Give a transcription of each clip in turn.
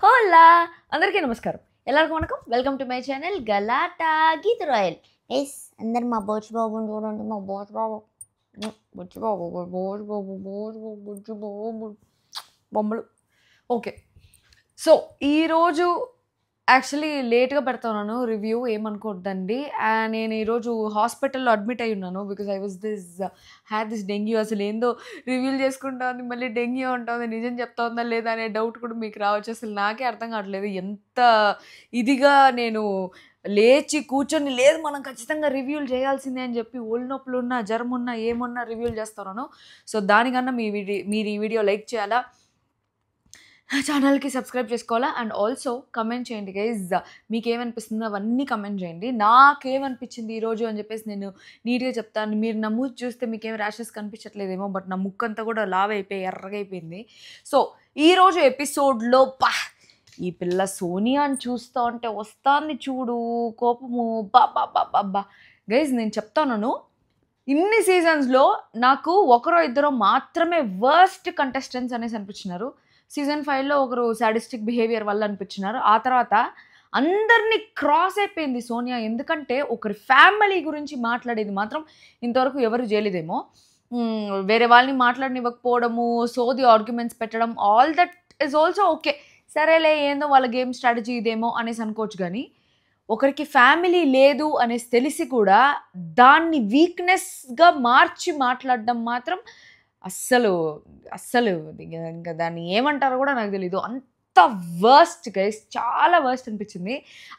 హోలా అందరికీ నమస్కారం. ಎಲ್ಲರಿಗೂ వణకం. Welcome to my channel Galatta Geetha Royal. Yes అందరు మా బోచ్ బాబుని చూడండి. మా బోచ్ బాబు బొచ్చు బాబు బోచ్ బాబు బోచ్ బాబు బొచ్చు బాబు బొమ్మలు. ఓకే, సో ఈరోజు యాక్చువల్లీ లేట్గా పెడతాను రివ్యూ, ఏమనుకోవద్దండి. నేను ఈరోజు హాస్పిటల్లో అడ్మిట్ అయి ఉన్నాను because I was had this dengue. అసలు ఏందో రివ్యూలు చేసుకుంటా ఉంది, మళ్ళీ డెంగ్యూ ఉంటుంది, నిజం చెప్తా ఉందా లేదా అనే డౌట్ కూడా మీకు రావచ్చు. అసలు నాకే అర్థం కావట్లేదు ఎంత ఇదిగా నేను లేచి కూర్చొని లేదు మనం ఖచ్చితంగా రివ్యూలు చేయాల్సిందే అని చెప్పి ఒళ్ళు నొప్పులు ఉన్నా జ్వరం ఉన్నా ఏమున్నా రివ్యూలు చేస్తున్నాను. సో దానికన్నా మీరు ఈ వీడియో లైక్ చేయాలా, ఛానల్కి సబ్స్క్రైబ్ చేసుకోవాలా, అండ్ ఆల్సో కమెంట్ చేయండి గైజ్. మీకు ఏమనిపిస్తుందో అవన్నీ కమెంట్ చేయండి. నాకేమనిపించింది ఈరోజు అని చెప్పేసి నేను నీట్గా చెప్తాను. మీరు నా మూతి చూస్తే మీకేం ర్యాషెస్ కనిపించట్లేదేమో, బట్ నా ముక్కు అంతా కూడా లావ్ అయిపోయి ఎర్రగా అయిపోయింది. సో ఈరోజు ఎపిసోడ్లో ఈ పిల్ల సోనియాని చూస్తూ ఉంటే వస్తుంది చూడు కోపము. బాబా గైజ్ నేను చెప్తాను, ఇన్ని సీజన్స్లో నాకు ఒకరో ఇద్దరో మాత్రమే వర్స్ట్ కంటెస్టెంట్స్ అనేసి అనిపించినారు. సీజన్ 5లో ఒకరు సాడిస్టిక్ బిహేవియర్ వల్ల అనిపించినారు. ఆ తర్వాత అందరినీ క్రాస్ అయిపోయింది సోనియా. ఎందుకంటే ఒకరి ఫ్యామిలీ గురించి మాట్లాడేది మాత్రం ఇంతవరకు ఎవరు చేయలేదేమో. వేరే వాళ్ళని మాట్లాడనివ్వకపోవడము, సోది ఆర్గ్యుమెంట్స్ పెట్టడం, all that is also okay. సరేలే ఏందో వాళ్ళ గేమ్ స్ట్రాటజీ ఇదేమో అనేసి అనుకోవచ్చు. కానీ ఒకరికి ఫ్యామిలీ లేదు అనేసి తెలిసి కూడా దాన్ని వీక్నెస్గా మార్చి మాట్లాడడం మాత్రం అస్సలు అస్సలు ఇంకా దాన్ని ఏమంటారో కూడా నాకు తెలీదు. అంత వర్స్ట్ గైస్, చాలా వర్స్ట్ అనిపించింది.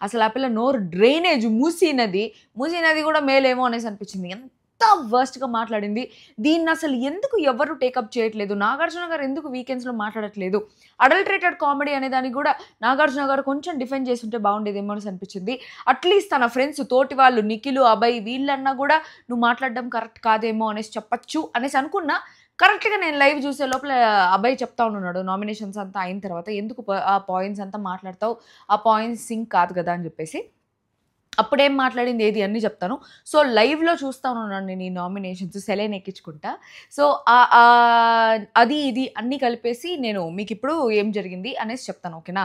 అసలు ఆ పిల్ల నోరు డ్రైనేజ్ మూసీ నది కూడా మేలేమో అనేసి అనిపించింది. ఎంత వర్స్ట్గా మాట్లాడింది. దీన్ని అసలు ఎందుకు ఎవరు టేకప్ చేయట్లేదు? నాగార్జున గారు ఎందుకు వీకెండ్స్లో మాట్లాడట్లేదు? అడల్టరేటెడ్ కామెడీ అనే దానికి కూడా నాగార్జున గారు కొంచెం డిఫెండ్ చేస్తుంటే బాగుండేదేమో అని అనిపించింది. అట్లీస్ట్ తన ఫ్రెండ్స్ తోటి వాళ్ళు నిఖిల్, అభయ్ వీళ్ళన్నా కూడా నువ్వు మాట్లాడడం కరెక్ట్ కాదేమో అనేసి చెప్పచ్చు అనేసి అనుకున్నా. కరెక్ట్గా నేను లైవ్ చూసే లోపల అబ్బాయి చెప్తా ఉన్నాడు, నామినేషన్స్ అంతా అయిన తర్వాత ఎందుకు ఆ పాయింట్స్ అంతా మాట్లాడతావు, ఆ పాయింట్స్ సింక్ కాదు కదా అని చెప్పేసి. అప్పుడేం మాట్లాడింది ఏది అన్నీ చెప్తాను. సో లైవ్లో చూస్తూ ఉన్నాను నేను ఈ నామినేషన్స్ సెలైన్ ఎక్కించుకుంటా. సో అది ఇది అన్నీ కలిపేసి నేను మీకు ఇప్పుడు ఏం జరిగింది అనేసి చెప్తాను, ఓకేనా?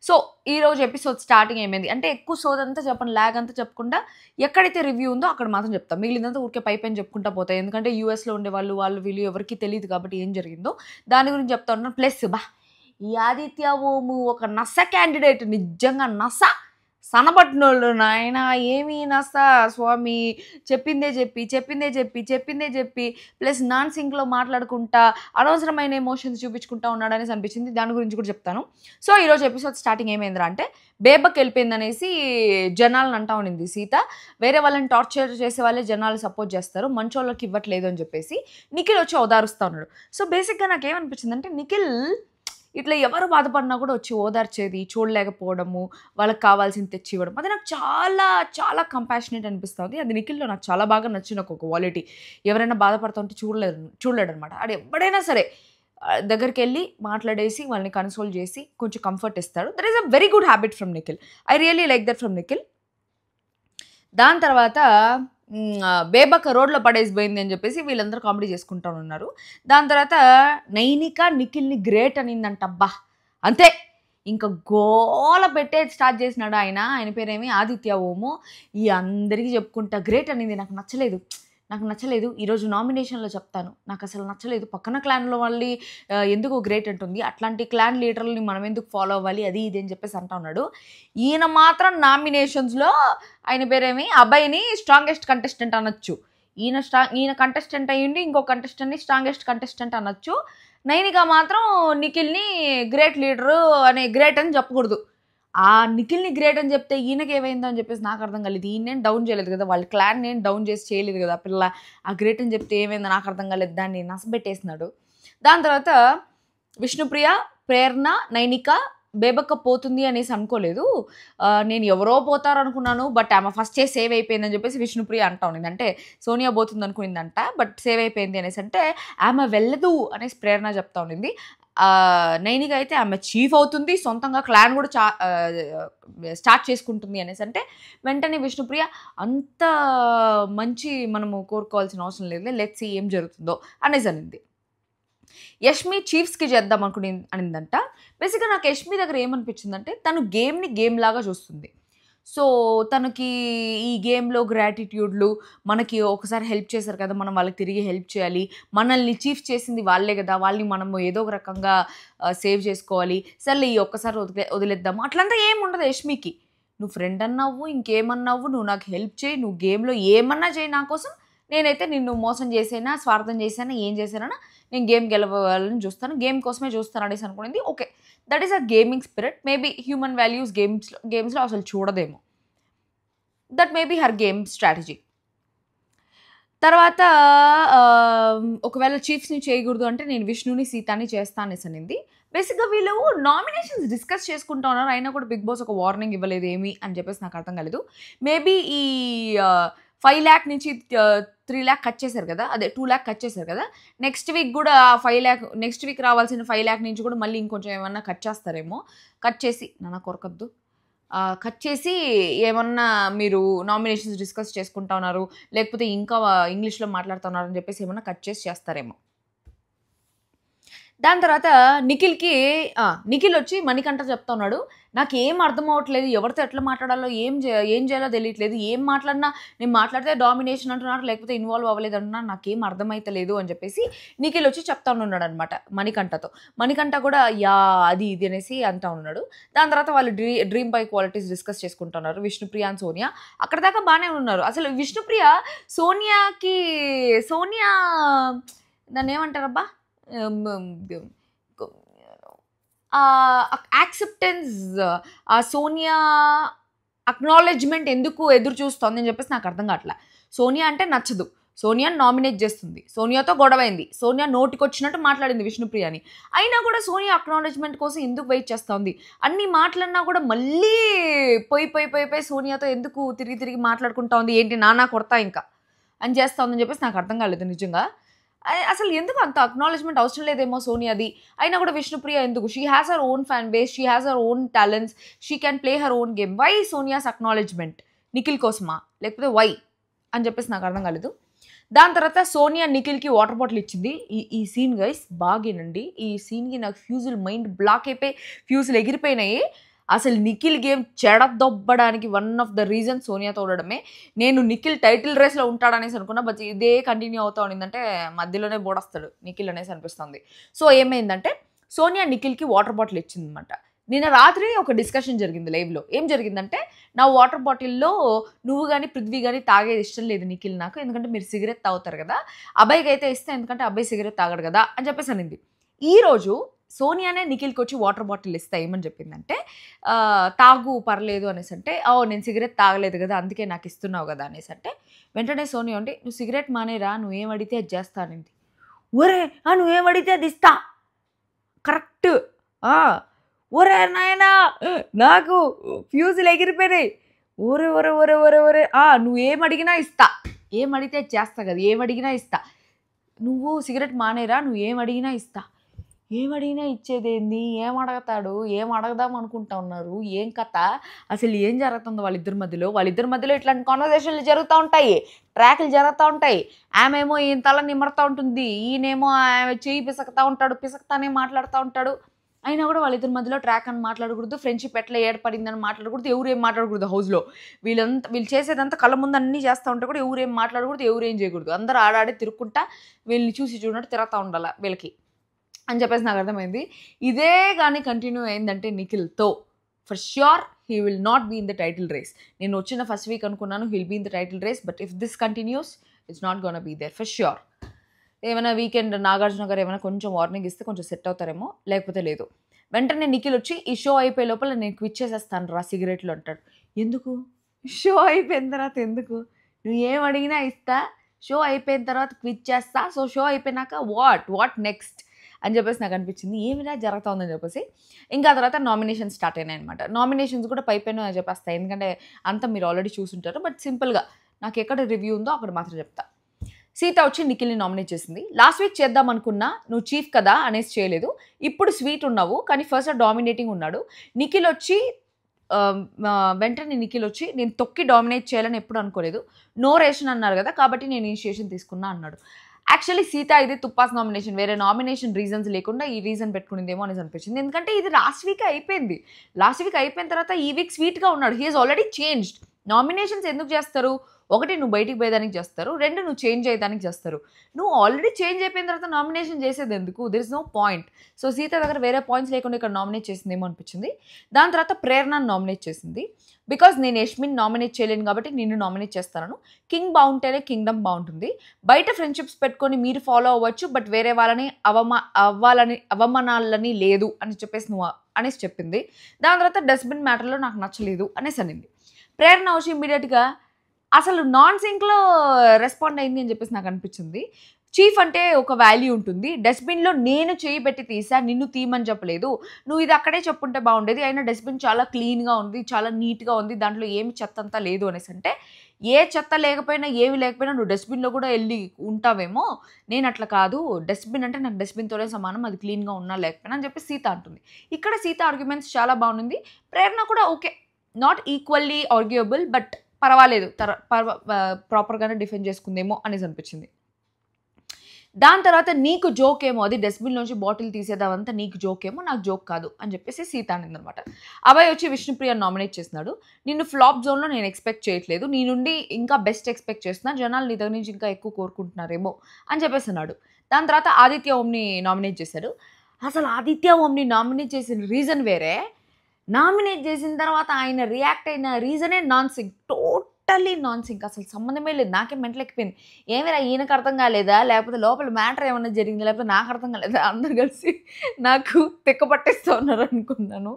సో ఈరోజు ఎపిసోడ్ స్టార్టింగ్ ఏమైంది అంటే ఎక్కువ సోదంతా చెప్పను, ల్యాగ్ అంతా చెప్పకుండా ఎక్కడైతే రివ్యూ ఉందో అక్కడ మాత్రం చెప్తాను. మిగిలినంతా ఊరికే పైపైన చెప్పుకుంటా పోతాయి. ఎందుకంటే యూఎస్లో ఉండే వాళ్ళు వీళ్ళు ఎవరికి తెలియదు కాబట్టి ఏం జరిగిందో దాని గురించి చెప్తా ఉన్నాను. ప్లస్ ఈ ఆదిత్య ఓము ఒక నస క్యాండిడేట్, నిజంగా నస సనబట్టినోళ్ళు నాయన. ఏమీ నస స్వామి, చెప్పిందే చెప్పి ప్లస్ నాన్ సింక్లో మాట్లాడుకుంటా అనవసరమైన ఎమోషన్స్ చూపించుకుంటా ఉన్నాడనేసి అనిపించింది. దాని గురించి కూడా చెప్తాను. సో ఈరోజు ఎపిసోడ్ స్టార్టింగ్ ఏమైందిరా అంటే బేబక్ వెళ్ళిపోయిందనేసి జనాలను అంటా ఉండింది సీత. వేరే వాళ్ళని టార్చర్ చేసే వాళ్ళే జనాలు సపోర్ట్ చేస్తారు, మంచోళ్ళకి ఇవ్వట్లేదు అని చెప్పేసి నిఖిల్ వచ్చి ఓదారుస్తూ ఉన్నాడు. సో బేసిక్గా నాకేమనిపించింది అంటే నిఖిల్ ఇట్లా ఎవరు బాధపడినా కూడా వచ్చి ఓదార్చేది, చూడలేకపోవడము, వాళ్ళకి కావాల్సింది తెచ్చి ఇవ్వడం, అది నాకు చాలా చాలా కంపాషనేట్ అనిపిస్తుంది. అది నిఖిల్లో నాకు చాలా బాగా నచ్చిన ఒక క్వాలిటీ. ఎవరైనా బాధపడుతుంటే చూడలేడు అనమాట. అది ఎవడైనా సరే దగ్గరికి వెళ్ళి మాట్లాడేసి వాళ్ళని కన్సోల్ చేసి కొంచెం కంఫర్ట్ ఇస్తాడు. That is a very good habit from Nikhil. I really like that from Nikhil. దాని తర్వాత బేబక్క రోడ్లో పడేసిపోయింది అని చెప్పేసి వీళ్ళందరూ కామెడీ చేసుకుంటూ ఉన్నారు. దాని తర్వాత నైనిక నిఖిల్ని గ్రేట్ అనిందంట. అబ్బా అంతే, ఇంకా గోల పెట్టే స్టార్ట్ చేసినాడు ఆయన పేరేమి ఆదిత్య ఓము. ఈ అందరికీ చెప్పుకుంటా గ్రేట్ అనింది. నాకు నచ్చలేదు. ఈరోజు నామినేషన్లో చెప్తాను, నాకు అసలు నచ్చలేదు. పక్కన క్లాన్లో వాళ్ళని ఎందుకు గ్రేట్ అంటుంది, అట్లాంటి క్లాన్ లీడర్లని మనం ఎందుకు ఫాలో అవ్వాలి, అది ఇది అని చెప్పేసి అంటా ఉన్నాడు. ఈయన మాత్రం నామినేషన్స్లో ఆయన పేరేమి అబ్బాయిని స్ట్రాంగెస్ట్ కంటెస్టెంట్ అనొచ్చు. ఈయన కంటెస్టెంట్ అయ్యిండి ఇంకో కంటెస్టెంట్ని స్ట్రాంగెస్ట్ కంటెస్టెంట్ అనొచ్చు. నైనిక మాత్రం నిఖిల్ని గ్రేట్ లీడరు అనే గ్రేట్ అని చెప్పకూడదు. ఆ నిఖిల్ని గ్రేట్ అని చెప్తే ఈయనకి ఏమైందో అని చెప్పేసి నాకు అర్థం కాలేదు. ఈయనేం డౌన్ చేయలేదు కదా, వాళ్ళ క్లాన్ నేను డౌన్ చేసి చేయలేదు కదా పిల్ల. ఆ గ్రేట్ అని చెప్తే ఏమైందో నాకు అర్థం కాలేదు, దాన్ని నసబెట్టేసినాడు. దాని తర్వాత విష్ణుప్రియ, ప్రేరణ, నైనిక, బేబక్క పోతుంది అనేసి అనుకోలేదు. నేను ఎవరో పోతారు అనుకున్నాను, బట్ ఆమె ఫస్టే సేవ్ అయిపోయిందని చెప్పేసి విష్ణుప్రియ అంటా ఉన్నింది. అంటే సోనియా పోతుంది అనుకునిందంట, బట్ సేవ్ అయిపోయింది అనేసి అంటే ఆమె వెళ్ళదు అనేసి ప్రేరణ చెప్తా ఉన్నింది. నైనిక అయితే ఆమె చీఫ్ అవుతుంది, సొంతంగా క్లాన్ కూడా స్టార్ట్ చేసుకుంటుంది అనేసి అంటే వెంటనే విష్ణుప్రియ అంత మంచి మనము కోరుకోవాల్సిన అవసరం లేదు, లెట్స్ సీ ఏం జరుగుతుందో అనేసి అనింది. యష్మి చీఫ్స్కి చేద్దాం అనిందంట. బేసిక్గా నాకు యష్మి దగ్గర ఏమనిపించిందంటే తను గేమ్ని గేమ్ లాగా చూస్తుంది. సో తనకి ఈ గేమ్లో గ్రాటిట్యూడ్లు, మనకి ఒకసారి హెల్ప్ చేశారు కదా, మనం వాళ్ళకి తిరిగి హెల్ప్ చేయాలి, మనల్ని చీఫ్ చేసింది వాళ్ళే కదా, వాళ్ళని మనం ఏదో ఒక రకంగా సేవ్ చేసుకోవాలి, సర్లే ఈ ఒక్కసారి వదిలేద్దాము అట్లంతా ఏమి ఉండదు యష్మికి. నువ్వు ఫ్రెండ్ అన్నావు, ఇంకేమన్నావు, నువ్వు నాకు హెల్ప్ చేయి, నువ్వు గేమ్లో ఏమన్నా చేయి నా కోసం, నేనైతే నిన్ను మోసం చేసేనా, స్వార్థం చేసానా, ఏం చేశానా, నేను గేమ్ గెలవాలని చూస్తాను, గేమ్ కోసమే చూస్తాను అనేసి అనుకునేది. Okay, that is a gaming spirit. Maybe human values గేమ్స్లో అసలు చూడదేమో. That may be her game strategy. తర్వాత ఒకవేళ చీఫ్స్ని చేయకూడదు అంటే నేను విష్ణుని సీతాని చేస్తా అనేసి అనింది. బేసిక్గా వీళ్ళు నామినేషన్స్ డిస్కస్ చేసుకుంటా ఉన్నారు, అయినా కూడా బిగ్ బాస్ ఒక వార్నింగ్ ఇవ్వలేదు ఏమి అని చెప్పేసి నాకు అర్థం కాలేదు. మేబీ ఈ 5 lakh నుంచి 3 lakh కట్ చేశారు కదా, అదే 2 lakh కట్ చేశారు కదా, నెక్స్ట్ వీక్ కూడా 5 lakh, నెక్స్ట్ వీక్ రావాల్సిన 5 lakh నుంచి కూడా మళ్ళీ ఇంకొంచెం ఏమన్నా కట్ చేస్తారేమో. కట్ చేసి నాన్న కొరకద్దు, కట్ చేసి ఏమన్నా మీరు నామినేషన్స్ డిస్కస్ చేసుకుంటా ఉన్నారు, లేకపోతే ఇంకా ఇంగ్లీష్లో మాట్లాడుతున్నారు అని చెప్పేసి ఏమన్నా కట్ చేసి చేస్తారేమో. దాని తర్వాత నిఖిల్ వచ్చి మణికంఠ చెప్తా ఉన్నాడు, నాకు ఏం అర్థం అవ్వట్లేదు, ఎవరితో ఎట్లా మాట్లాడాలో ఏం చేయాలో తెలియట్లేదు, ఏం మాట్లాడినా నేను మాట్లాడితే డామినేషన్ అంటున్నారు, లేకపోతే ఇన్వాల్వ్ అవ్వలేదు అంటున్నారు, నాకేం అర్థమైతలేదు అని చెప్పేసి నిఖిల్ వచ్చి చెప్తా ఉన్నాడు అనమాట మణికంఠతో. మణికంఠ కూడా అది ఇది అనేసి అంటా ఉన్నాడు. దాని తర్వాత వాళ్ళు డ్రీమ్ బై క్వాలిటీస్ డిస్కస్ చేసుకుంటున్నారు, విష్ణుప్రియ అండ్ సోనియా. అక్కడ దాకా బాగానే ఉన్నారు. అసలు విష్ణుప్రియ సోనియా దాన్ని ఏమంటారబ్బా, యాక్సెప్టెన్స్, ఆ సోనియా అక్నాలెడ్జ్మెంట్ ఎందుకు ఎదురు చూస్తుంది అని చెప్పేసి నాకు అర్థం కావట్లే. సోనియా అంటే నచ్చదు, సోనియాని నామినేట్ చేస్తుంది, సోనియాతో గొడవైంది, సోనియా నోటికి వచ్చినట్టు మాట్లాడింది విష్ణుప్రియని, అయినా కూడా సోనియా అక్నాలెడ్జ్మెంట్ కోసం ఎందుకు వెయిట్ చేస్తుంది, అన్ని మాటలన్నా కూడా మళ్ళీ పోయి సోనియాతో ఎందుకు తిరిగి మాట్లాడుకుంటా ఉంది, ఏంటి నానా కొడతా ఇంకా అని చేస్తా ఉందని చెప్పేసి నాకు అర్థం కాలేదు నిజంగా. అసలు ఎందుకు అంత అక్నాలెడ్జ్మెంట్ అవసరం లేదేమో సోనియాది, అయినా కూడా విష్ణుప్రియ ఎందుకు, she has her own fan base, she has her own talents, she can play her own game, why Sonia's acknowledgement, Nikhil కోసమా లేకపోతే వై అని చెప్పేసి నాకు అర్థం కాలేదు. దాని తర్వాత సోనియా నిఖిల్కి వాటర్ బాటిల్ ఇచ్చింది. ఈ సీన్ గైస్ బాగేనండి, ఈ సీన్కి నాకు ఫ్యూజులు మైండ్ బ్లాక్ అయిపోయి ఫ్యూజులు ఎగిరిపోయినాయి. అసలు నిఖిల్ గేమ్ చెడదొబ్బడానికి వన్ ఆఫ్ ద రీజన్ సోనియాతో ఉండడమే. నేను నిఖిల్ టైటిల్ రేస్లో ఉంటాడనేసి అనుకున్నా, బట్ ఇదే కంటిన్యూ అవుతా ఉండిందంటే మధ్యలోనే బోడొస్తాడు నిఖిల్ అనేసి అనిపిస్తుంది. సో ఏమైందంటే సోనియా నిఖిల్కి వాటర్ బాటిల్ ఇచ్చిందనమాట. నిన్న రాత్రి ఒక డిస్కషన్ జరిగింది లైవ్లో. ఏం జరిగిందంటే, నా వాటర్ బాటిల్లో నువ్వు కానీ పృథ్వీ కానీ తాగేది ఇష్టం లేదు నిఖిల్ నాకు, ఎందుకంటే మీరు సిగరెట్ తాగుతారు కదా, అబ్బాయికి అయితే ఇస్తే ఎందుకంటే అబ్బాయి సిగరెట్ తాగడు కదా అని చెప్పేసి అనింది. ఈరోజు సోనియానే నిఖిల్కి వచ్చి వాటర్ బాటిల్ ఇస్తా ఏమని చెప్పిందంటే, తాగు పర్లేదు అనేసి అంటే, నేను సిగరెట్ తాగలేదు కదా అందుకే నాకు ఇస్తున్నావు కదా అనేసి అంటే, వెంటనే సోనియా ఉండి నువ్వు సిగరెట్ మానేరా, నువ్వేం అడిగితే అది చేస్తా అనింది. ఒరే నువ్వేం అడిగితే అది ఇస్తా, కరెక్ట్. ఒరే నాయనా నాకు ఫ్యూజులు ఎగిరిపోయినాయి, ఒరే నువ్వేం అడిగినా ఇస్తా, ఏం అడిగితే చేస్తా కదా, ఏం అడిగినా ఇస్తా, నువ్వు సిగరెట్ మానేరా, నువ్వు ఏం అడిగినా ఇస్తా. ఏమడిగినా ఇచ్చేదేంది, ఏం అడగతాడు, ఏం అడగదాం అనుకుంటా ఉన్నారు, ఏం కథ, అసలు ఏం జరుగుతుందో వాళ్ళిద్దరి మధ్యలో ఇట్లాంటి కాన్వర్జేషన్లు జరుగుతూ ఉంటాయి, ట్రాక్లు జరుగుతూ ఉంటాయి. ఆమెమో ఈయన తల నిమరుతూ ఉంటుంది, ఈయనేమో ఆమె చెయ్యి పిసక్తానే మాట్లాడుతూ ఉంటాడు. అయినా కూడా వాళ్ళిద్దరి మధ్యలో ట్రాక్ అని మాట్లాడకూడదు, ఫ్రెండ్షిప్ ఎట్లా ఏర్పడిందని మాట్లాడకూడదు, ఎవరు ఏం మాట్లాడకూడదు. హౌస్లో వీళ్ళు చేసేదంతా కళ్ళ ముందు అన్నీ చేస్తూ ఉంటే కూడా ఎవరు ఏం మాట్లాడకూడదు, ఎవరు ఏం చేయకూడదు, అందరూ ఆడాడే తిరుక్కుంటా వీళ్ళని చూసి చూడనట్టు తిరుగుతూ ఉండాలి వీళ్ళకి అని చెప్పేసి నాకు అర్థమైంది. ఇదే కానీ కంటిన్యూ అయిందంటే నిఖిల్తో for sure he will not be in the title race. నేను వచ్చిన ఫస్ట్ వీక్ అనుకున్నాను he'll be in the title race, but if this continues it's not gonna be there for sure. ఏమైనా వీకెండ్ నాగార్జున గారు ఏమైనా కొంచెం warning ఇస్తే కొంచెం set అవుతారేమో, లేకపోతే లేదు. వెంటనే నిఖిల్ వచ్చి ఈ షో అయిపోయే లోపల నేను క్విట్ చేసేస్తాను రా సిగరెట్లు అంటాడు. ఎందుకు, షో అయిపోయిన తర్వాత ఎందుకు, నువ్వు ఏం అడిగినా ఇస్తా, షో అయిపోయిన తర్వాత క్విట్ చేస్తా, సో షో అయిపోయినాక వాట్ నెక్స్ట్ అని చెప్పేసి నాకు అనిపించింది, ఏమిలా జరుగుతూ ఉందని చెప్పేసి. ఇంకా తర్వాత నామినేషన్స్ స్టార్ట్ అయినాయి అనమాట. నామినేషన్స్ కూడా పైన చెప్పేస్తాయి, ఎందుకంటే అంతా మీరు ఆల్రెడీ చూసుంటారు, బట్ సింపుల్గా నాకు ఎక్కడ రివ్యూ ఉందో అక్కడ మాత్రం చెప్తా. సీత వచ్చి నిఖిల్ని నామినేట్ చేసింది. లాస్ట్ వీక్ చేద్దాం అనుకున్నా, నువ్వు చీఫ్ కదా అనేసి చేయలేదు, ఇప్పుడు స్వీట్ ఉన్నావు కానీ ఫస్ట్ డామినేటింగ్ ఉన్నాడు. నిఖిల్ వచ్చి వెంటనే నేను తొక్కి డామినేట్ చేయాలని ఎప్పుడు అనుకోలేదు, నో రేషన్ అన్నారు కదా కాబట్టి నేను ఇనిషియేషన్ తీసుకున్నా అన్నాడు. యాక్చువల్లీ సీత ఇది తుప్పాస్ నామినేషన్, వేరే నామినేషన్ రీజన్స్ లేకుండా ఈ రీజన్ పెట్టుకునిందేమో అనేసి అనిపించింది. ఎందుకంటే ఇది లాస్ట్ వీక్ అయిపోయింది. లాస్ట్ వీక్ అయిపోయిన తర్వాత ఈ వీక్ స్వీట్గా ఉన్నాడు. He is already changed. Nominations ఎందుకు చేస్తారు? ఒకటి నువ్వు బయటికి పోయేదానికి చేస్తారు, రెండు నువ్వు చేంజ్ అయ్యేదానికి చేస్తారు. నువ్వు ఆల్రెడీ చేంజ్ అయిపోయిన తర్వాత నామినేషన్ చేసేది ఎందుకు? There is no point. So Sita దగ్గర వేరే పాయింట్స్ లేకుండా ఇక్కడ నామినేట్ చేసిందేమో అనిపించింది. దాని తర్వాత ప్రేరణను నామినేట్ చేసింది. బికాజ్ నేను యష్మిన్ నామినేట్ చేయలేను కాబట్టి నిన్ను నామినేట్ చేస్తాను. కింగ్ బాగుంటేనే కింగ్డమ్ బాగుంటుంది. బయట ఫ్రెండ్షిప్స్ పెట్టుకొని మీరు ఫాలో అవ్వచ్చు, బట్ వేరే వాళ్ళని అవమానాలని లేదు అని చెప్పేసి నువ్వు అనేసి చెప్పింది. దాని తర్వాత డస్ట్బిన్ మ్యాటర్లో నాకు నచ్చలేదు అనేసి అనింది. ప్రేరణ వచ్చి ఇమ్మీడియట్గా అసలు నాన్ సింక్లో రెస్పాండ్ అయింది అని చెప్పేసి నాకు అనిపించింది. చీఫ్ అంటే ఒక వాల్యూ ఉంటుంది. డస్ట్బిన్లో నేను చేయి పెట్టి తీసా, నిన్ను తీయమని చెప్పలేదు. నువ్వు ఇది అక్కడే చెప్పుంటే బాగుండేది. అయినా డస్ట్బిన్ చాలా క్లీన్గా ఉంది, చాలా నీట్గా ఉంది, దాంట్లో ఏమి చెత్త అంతా లేదు అనేసి అంటే, ఏ చెత్త లేకపోయినా ఏమి లేకపోయినా నువ్వు డస్ట్బిన్లో కూడా వెళ్ళి ఉంటావేమో, నేను అట్లా కాదు, డస్ట్బిన్ అంటే నాకు డస్ట్బిన్తోనే సమానం, అది క్లీన్గా ఉన్నా లేకపోయినా అని చెప్పి సీత అంటుంది. ఇక్కడ సీత ఆర్గ్యుమెంట్స్ చాలా బాగుంది. ప్రేరణ కూడా ఓకే, నాట్ ఈక్వల్లీ ఆర్గ్యూయబుల్, బట్ పర్వాలేదు, ప్రాపర్గానే డిఫెండ్ చేసుకుందేమో అనేసి అనిపించింది. దాని తర్వాత నీకు జోక్ ఏమో, అది డస్ట్బిన్లోంచి బాటిల్ తీసేదావంతా నీకు జోక్ ఏమో, నాకు జోక్ కాదు అని చెప్పేసి సీత అనిందనమాట. అబ్బాయి వచ్చి విష్ణుప్రియని నామినేట్ చేస్తున్నాడు. నిన్ను ఫ్లాప్ జోన్లో నేను ఎక్స్పెక్ట్ చేయట్లేదు, నీ నుండి ఇంకా బెస్ట్ ఎక్స్పెక్ట్ చేస్తున్నా, జనాలు నీ దగ్గర నుంచి ఇంకా ఎక్కువ కోరుకుంటున్నారేమో అని చెప్పేసి అన్నాడు. దాని తర్వాత ఆదిత్య ఓంని నామినేట్ చేశాడు. అసలు ఆదిత్య ఓంని నామినేట్ చేసిన రీజన్ వేరే, నామినేట్ చేసిన తర్వాత ఆయన రియాక్ట్ అయిన రీజనే non sync, totally non sync, అసలు సంబంధమే లేదు. నాకే మెంటల్ ఎక్కిపోయింది. ఏమైనా ఈయనకు అర్థం కాలేదా, లేకపోతే లోపల మ్యాటర్ ఏమైనా జరిగింది, లేకపోతే నాకు అర్థం కాలేదా, అందరు కలిసి నాకు తెక్క పట్టేస్తూ ఉన్నారు అనుకున్నాను.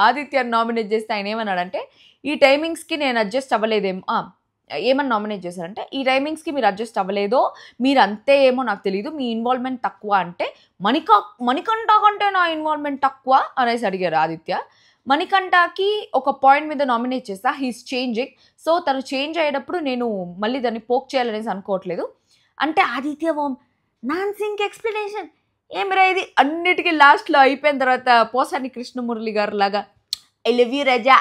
ఆదిత్యాన్ని నామినేట్ చేస్తే ఆయన ఏమన్నాడంటే, ఈ టైమింగ్స్కి నేను అడ్జస్ట్ అవ్వలేదేమో, ఏమని నామినేట్ చేశారంటే, ఈ టైమింగ్స్కి మీరు అడ్జస్ట్ అవ్వలేదో, మీరు అంతే ఏమో నాకు తెలియదు, మీ ఇన్వాల్వ్మెంట్ తక్కువ అంటే, మణికంఠ కంటే నా ఇన్వాల్వ్మెంట్ తక్కువ అనేసి అడిగారు ఆదిత్య. మణికంఠకి ఒక పాయింట్ మీద నామినేట్ చేస్తా, హీస్ చేంజింగ్, సో తను చేంజ్ అయ్యేటప్పుడు నేను మళ్ళీ దాన్ని పోక్ చేయాలనేసి అనుకోవట్లేదు అంటే, ఆదిత్య ఓం నాన్ సింక్ ఎక్స్ప్లెనేషన్ ఏమిరా ఇది, అన్నిటికీ లాస్ట్లో అయిపోయిన తర్వాత పోసాని కృష్ణమురళి గారు లాగా I love you Raja,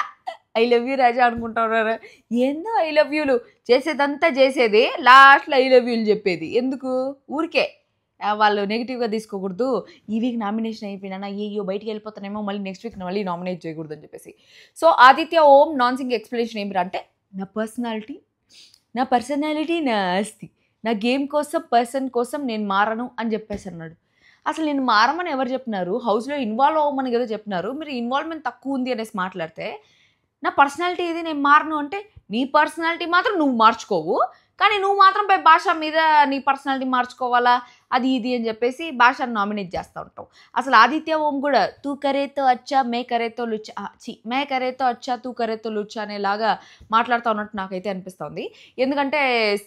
I love you Raja అనుకుంటున్నారు. ఏందో ఐ లవ్ యూలు, చేసేదంతా చేసేది, లాస్ట్లో ఐ లవ్ యూలు చెప్పేది ఎందుకు? ఊరికే వాళ్ళు నెగిటివ్గా తీసుకోకూడదు. ఈ వీక్ నామినేషన్ అయిపోయినా అయ్యో బయటికి వెళ్ళిపోతానేమో, మళ్ళీ నెక్స్ట్ వీక్ మళ్ళీ నామినేట్ చేయకూడదు అని చెప్పేసి. సో ఆదిత్య ఓం నాన్ సింగ్ ఎక్స్ప్లెనేషన్ ఏమిరా అంటే, నా పర్సనాలిటీ నా ఆస్తి, నా గేమ్ కోసం పర్సన్ కోసం నేను మారను అని చెప్పేసి అన్నాడు. అసలు నేను మారమని ఎవరు చెప్పినారు? హౌస్లో ఇన్వాల్వ్ అవ్వమని కదా చెప్పినారు. మీరు ఇన్వాల్వ్మెంట్ తక్కువ ఉంది అనేసి మాట్లాడితే, నా పర్సనాలిటీ ఇది నేను మారను అంటే, నీ పర్సనాలిటీ మాత్రం నువ్వు మార్చుకోవు, కానీ నువ్వు మాత్రం పై భాష మీద నీ పర్సనాలిటీ మార్చుకోవాలా, అది ఇది అని చెప్పేసి భాషను నామినేట్ చేస్తూ ఉంటావు. అసలు ఆదిత్య ఓం కూడా తూ కరేతో అచ్చా మే కరేతో లుచ్చా, మే కరేతో అచ్చా తూ కరేతో లుచ్చా అనేలాగా మాట్లాడుతూ ఉన్నట్టు నాకైతే అనిపిస్తుంది. ఎందుకంటే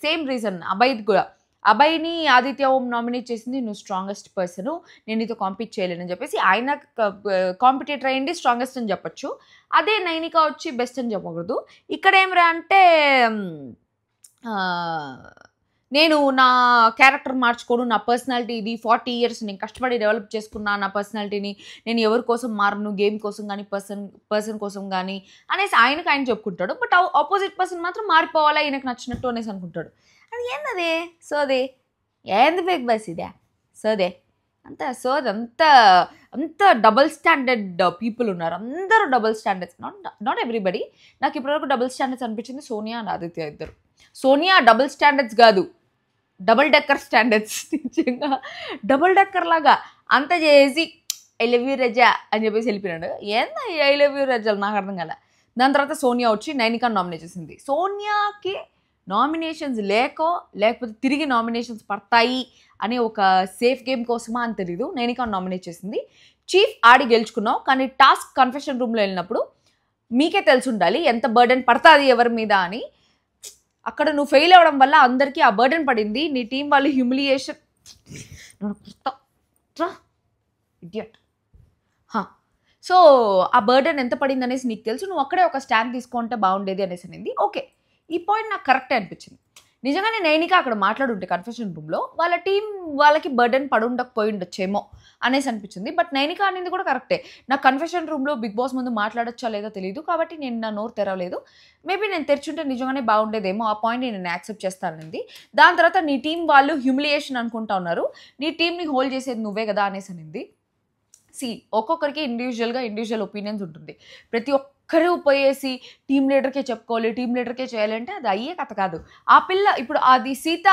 సేమ్ రీజన్ అభయ్ది కూడా, అభయ్ని ఆదిత్య ఓం నామినేట్ చేసింది, నువ్వు స్ట్రాంగెస్ట్ పర్సను, నేను నీతో కాంపీట్ చేయలేనని చెప్పేసి ఆయన కాంపిటేటర్ అయ్యింది, స్ట్రాంగెస్ట్ అని చెప్పొచ్చు. అదే నైనిక వచ్చి బెస్ట్ అని చెప్పకూడదు. ఇక్కడ ఏమిరా అంటే, నేను నా క్యారెక్టర్ మార్చుకోను, నా పర్సనాలిటీ ఇది 40 years నేను కష్టపడి డెవలప్ చేసుకున్నా నా పర్సనాలిటీని, నేను ఎవరి కోసం మారను, గేమ్ కోసం కానీ పర్సన్ కోసం కానీ అనేసి ఆయన చెప్పుకుంటాడు. బట్ ఆపోజిట్ పర్సన్ మాత్రం మారిపోవాలా ఈయనకు నచ్చినట్టు అనేసి అనుకుంటాడు. అది ఏందది సోదే, ఏంది బిగ్ బాస్ ఇదే సోదే, అంత డబుల్ స్టాండర్డ్ పీపుల్ ఉన్నారు, అందరూ డబుల్ స్టాండర్డ్స్, నాట్ ఎవ్రీబడి. నాకు ఇప్పటివరకు డబుల్ స్టాండర్డ్స్ అనిపించింది సోనియా అండ్ ఆదిత్య ఇద్దరు. సోనియా డబుల్ స్టాండర్డ్స్ కాదు, డబుల్ డెక్కర్ స్టాండర్డ్స్, నిజంగా డబుల్ డెక్కర్ లాగా అంత చేసి ఐ లవ్ యూ రజా అని చెప్పేసి వెళ్ళిపోయినాడు. ఏందా ఐ లవ్ యూ రజాలు నాకు అర్థం కాలే. దాని తర్వాత సోనియా వచ్చి నైనికాని నామినేట్ చేసింది. సోనియాకి నామినేషన్స్ లేకపోతే తిరిగి నామినేషన్స్ పడతాయి అనే ఒక సేఫ్ గేమ్ కోసమా అని తెలీదు, నైనికాని నామినేట్ చేసింది. చీఫ్ ఆడి గెలుచుకున్నావు, కానీ టాస్క్ కన్ఫెషన్ రూమ్లో వెళ్ళినప్పుడు మీకే తెలిసి ఉండాలి ఎంత బర్డెన్ పడుతుంది ఎవరి మీద అని. అక్కడ నువ్వు ఫెయిల్ అవ్వడం వల్ల అందరికీ ఆ బర్డెన్ పడింది, నీ టీం వాళ్ళు హ్యూమిలియేషన్ ఇడియట్. సో ఆ బర్డెన్ ఎంత పడింది అనేసి నీకు తెలుసు, నువ్వు అక్కడే ఒక స్టాండ్ తీసుకుంటే బాగుండేది అనేసి అనింది. ఓకే, ఈ పాయింట్ నాకు కరెక్టే అనిపించింది. నిజంగానే నైనిక అక్కడ మాట్లాడుంటే కన్ఫెషన్ రూమ్లో వాళ్ళ టీం వాళ్ళకి బర్డెన్ పడుండకపోయి ఉండొచ్చేమో అనేసి అనిపించింది. బట్ నైనిక అనేది కూడా కరెక్టే. నా కన్ఫెషన్ రూమ్‌లో బిగ్ బాస్ ముందు మాట్లాడొచ్చా లేదో తెలీదు. కాబట్టి నేను నా నోరు తెరవలేదు. మేబీ నేను తెరిచుంటే నిజంగానే బాగుండేదేమో. ఆ పాయింట్‌ని నేను యాక్సెప్ట్ చేస్తానంది. దాని తర్వాత నీ టీమ్ వాళ్ళు హ్యూమిలియేషన్ అనుకుంటా ఉన్నారు. నీ టీమ్‌ని హోల్డ్ చేసేది నువ్వే కదా అనేసి అనింది. ఒక్కొక్కరికి ఇండివిజువల్ ఒపీనియన్స్ ఉంటుంది. ప్రతి ఒక్కరు పోయేసి టీమ్ లీడర్‌కే చెప్పుకోవాలి, టీమ్ లీడర్‌కే చేయాలి అంటే అది అయ్యే కథ కాదు. ఆ పిల్ల ఇప్పుడు అది సీత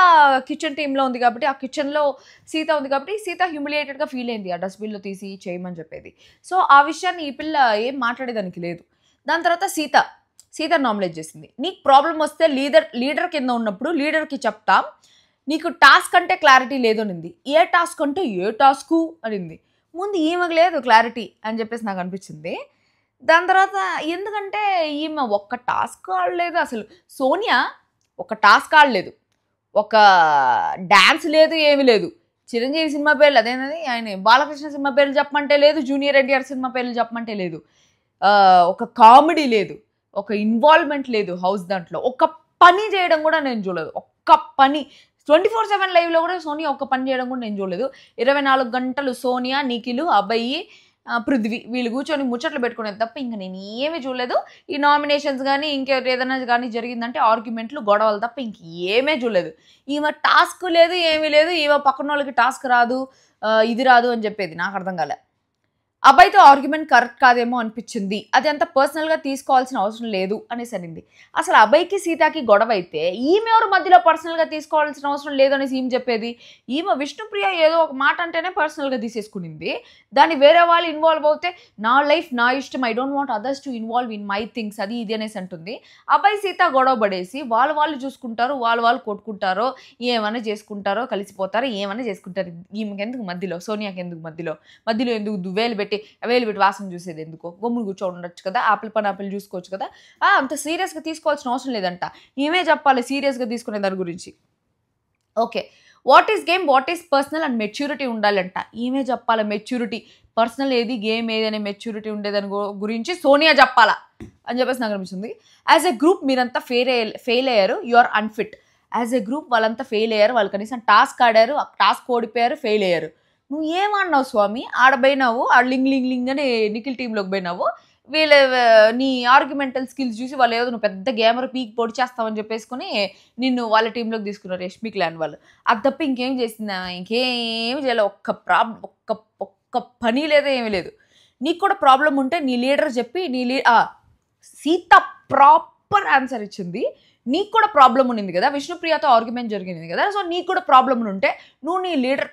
కిచెన్ టీమ్‌లో ఉంది కాబట్టి, ఆ కిచెన్‌లో సీత ఉంది కాబట్టి, సీత హ్యూమిలియేటెడ్‌గా ఫీల్ అయింది. ఆ డస్ట్‌బిన్‌లో తీసి చేయమని చెప్పేది. సో, ఆ విషయాన్ని ఈ పిల్ల ఏం మాట్లాడేదానికి లేదు. దాని తర్వాత సీతని నామినేట్ చేసింది. నీకు ప్రాబ్లమ్ వస్తే లీడర్ కింద ఉన్నప్పుడు లీడర్‌కి చెప్తాం. నీకు టాస్క్ అంటే క్లారిటీ లేదు అనింది. ఏ టాస్క్ అంటే ఏ టాస్కు అనింది. ముందు ఈమెకు లేదు క్లారిటీ అని చెప్పేసి నాకు అనిపించింది. దాని తర్వాత ఎందుకంటే ఈమె ఒక్క టాస్క్ ఆడలేదు అసలు. సోనియా ఒక టాస్క్ ఆడలేదు. ఒక డాన్స్ లేదు, ఏమీ లేదు. చిరంజీవి సినిమా పేర్లు అదేనది ఆయన బాలకృష్ణ సినిమా పేర్లు చెప్పమంటే లేదు, జూనియర్ ఎన్టీఆర్ సినిమా పేర్లు చెప్పమంటే లేదు. ఒక కామెడీ లేదు, ఒక ఇన్వాల్వ్‌మెంట్ లేదు హౌస్ దాంట్లో. ఒక్క పని చేయడం కూడా నేను చూడలేదు. ఒక్క పని 24/7 లైవ్‌లో కూడా సోనియా ఒక్క పని చేయడం కూడా నేను చూడలేదు. 24 గంటలు సోనియా, నిఖిల్, అభయ్, పృథ్వీ వీళ్ళు కూర్చొని ముచ్చట్లు పెట్టుకునేది తప్ప ఇంక నేను ఏమీ చూడలేదు. ఈ నామినేషన్స్ గానీ, ఇంకేదైనా గానీ జరిగిందంటే ఆర్గ్యుమెంట్లు, గొడవలు తప్ప ఇంకేమీ చూడలేదు. ఈమె టాస్క్ లేదు, ఏమీ లేదు. ఈమె పక్కనోళ్ళకి టాస్క్ రాదు, ఇది రాదు అని చెప్పేది. నాకు అర్థం కాలే. అబ్బాయితో ఆర్గ్యుమెంట్ కరెక్ట్ కాదేమో అనిపించింది. అది అంత పర్సనల్‌గా తీసుకోవాల్సిన అవసరం లేదు అనేసి అనింది. అసలు అభయ్‌కి, సీతకి గొడవ అయితే ఈమె ఎవరు మధ్యలో పర్సనల్‌గా తీసుకోవాల్సిన అవసరం లేదు అనేసి ఈమె చెప్పేది. ఈమె విష్ణుప్రియ ఏదో ఒక మాట అంటేనే పర్సనల్‌గా తీసేసుకునింది. దాన్ని వేరే వాళ్ళు ఇన్వాల్వ్ అవుతే నా లైఫ్ నా ఇష్టం. I don't want others to involve in my things అది ఇది అనేసి అంటుంది. అభయ్, సీత గొడవ పడేసి వాళ్ళు చూసుకుంటారు. వాళ్ళు కొట్టుకుంటారో, ఏమైనా చేసుకుంటారో, కలిసిపోతారో, ఏమైనా చేసుకుంటారు. ఈమెకెందుకు మధ్యలో? సోనియాకి ఎందుకు మధ్యలో? మధ్యలో ఎందుకు వేలు పెట్టి వాసన చూసేది ఎందుకో? గమ్మున కూర్చొని ఉండొచ్చు కదా! ఆపిల్ పని ఆపిల్ చూసుకోవచ్చు కదా! అంత సీరియస్‌గా తీసుకోవాల్సిన అవసరం లేదంట. ఈమె చెప్పాలి సీరియస్‌గా తీసుకునే దాని గురించి. Okay. What is game, what is personal and maturity ఉండాలంట. ఈమె చెప్పాలి మెచ్యూరిటీ. పర్సనల్ ఏది, గేమ్ ఏది అనే మెచ్యూరిటీ ఉండేదాని గురించి సోనియా చెప్పాలా అని చెప్పేసి నాకు అనిపిస్తుంది. యాజ్ ఎ గ్రూప్ మీరంతా ఫెయిల్ అయ్యారు. You are unfit. As a group వాళ్ళంతా ఫెయిల్ అయ్యారు. వాళ్ళు కనీసం టాస్క్ ఆడారు. ఆ టాస్క్ ఓడిపోయారు, ఫెయిల్ అయ్యారు. నువ్వు ఏమన్నావు స్వామి? ఆడ పోయినావు, లింగ్ అని నిఖిల్ టీంలోకి పోయినావు. వీళ్ళ నీ ఆర్గ్యుమెంటల్ స్కిల్స్ చూసి వాళ్ళు ఏదో నువ్వు పెద్ద గేమర్ పీక్ పొడి చేస్తావని చెప్పేసుకుని నిన్ను వాళ్ళ టీంలోకి తీసుకున్నారు యష్మి క్లాన్ వాళ్ళు. అది తప్ప ఇంకేం చేసిందా? ఇంకేమి చేయలేదు. ఒక్క పని లేదు, ఏమీ లేదు. నీకు కూడా ప్రాబ్లం ఉంటే నీ లీడర్ చెప్పి సీత ప్రాపర్ ఆన్సర్ ఇచ్చింది. నీకు కూడా ప్రాబ్లం ఉండింది కదా, విష్ణుప్రియతో ఆర్గ్యుమెంట్ జరిగింది కదా, సో నీకు కూడా ప్రాబ్లం ఉంటే నువ్వు నీ లీడర్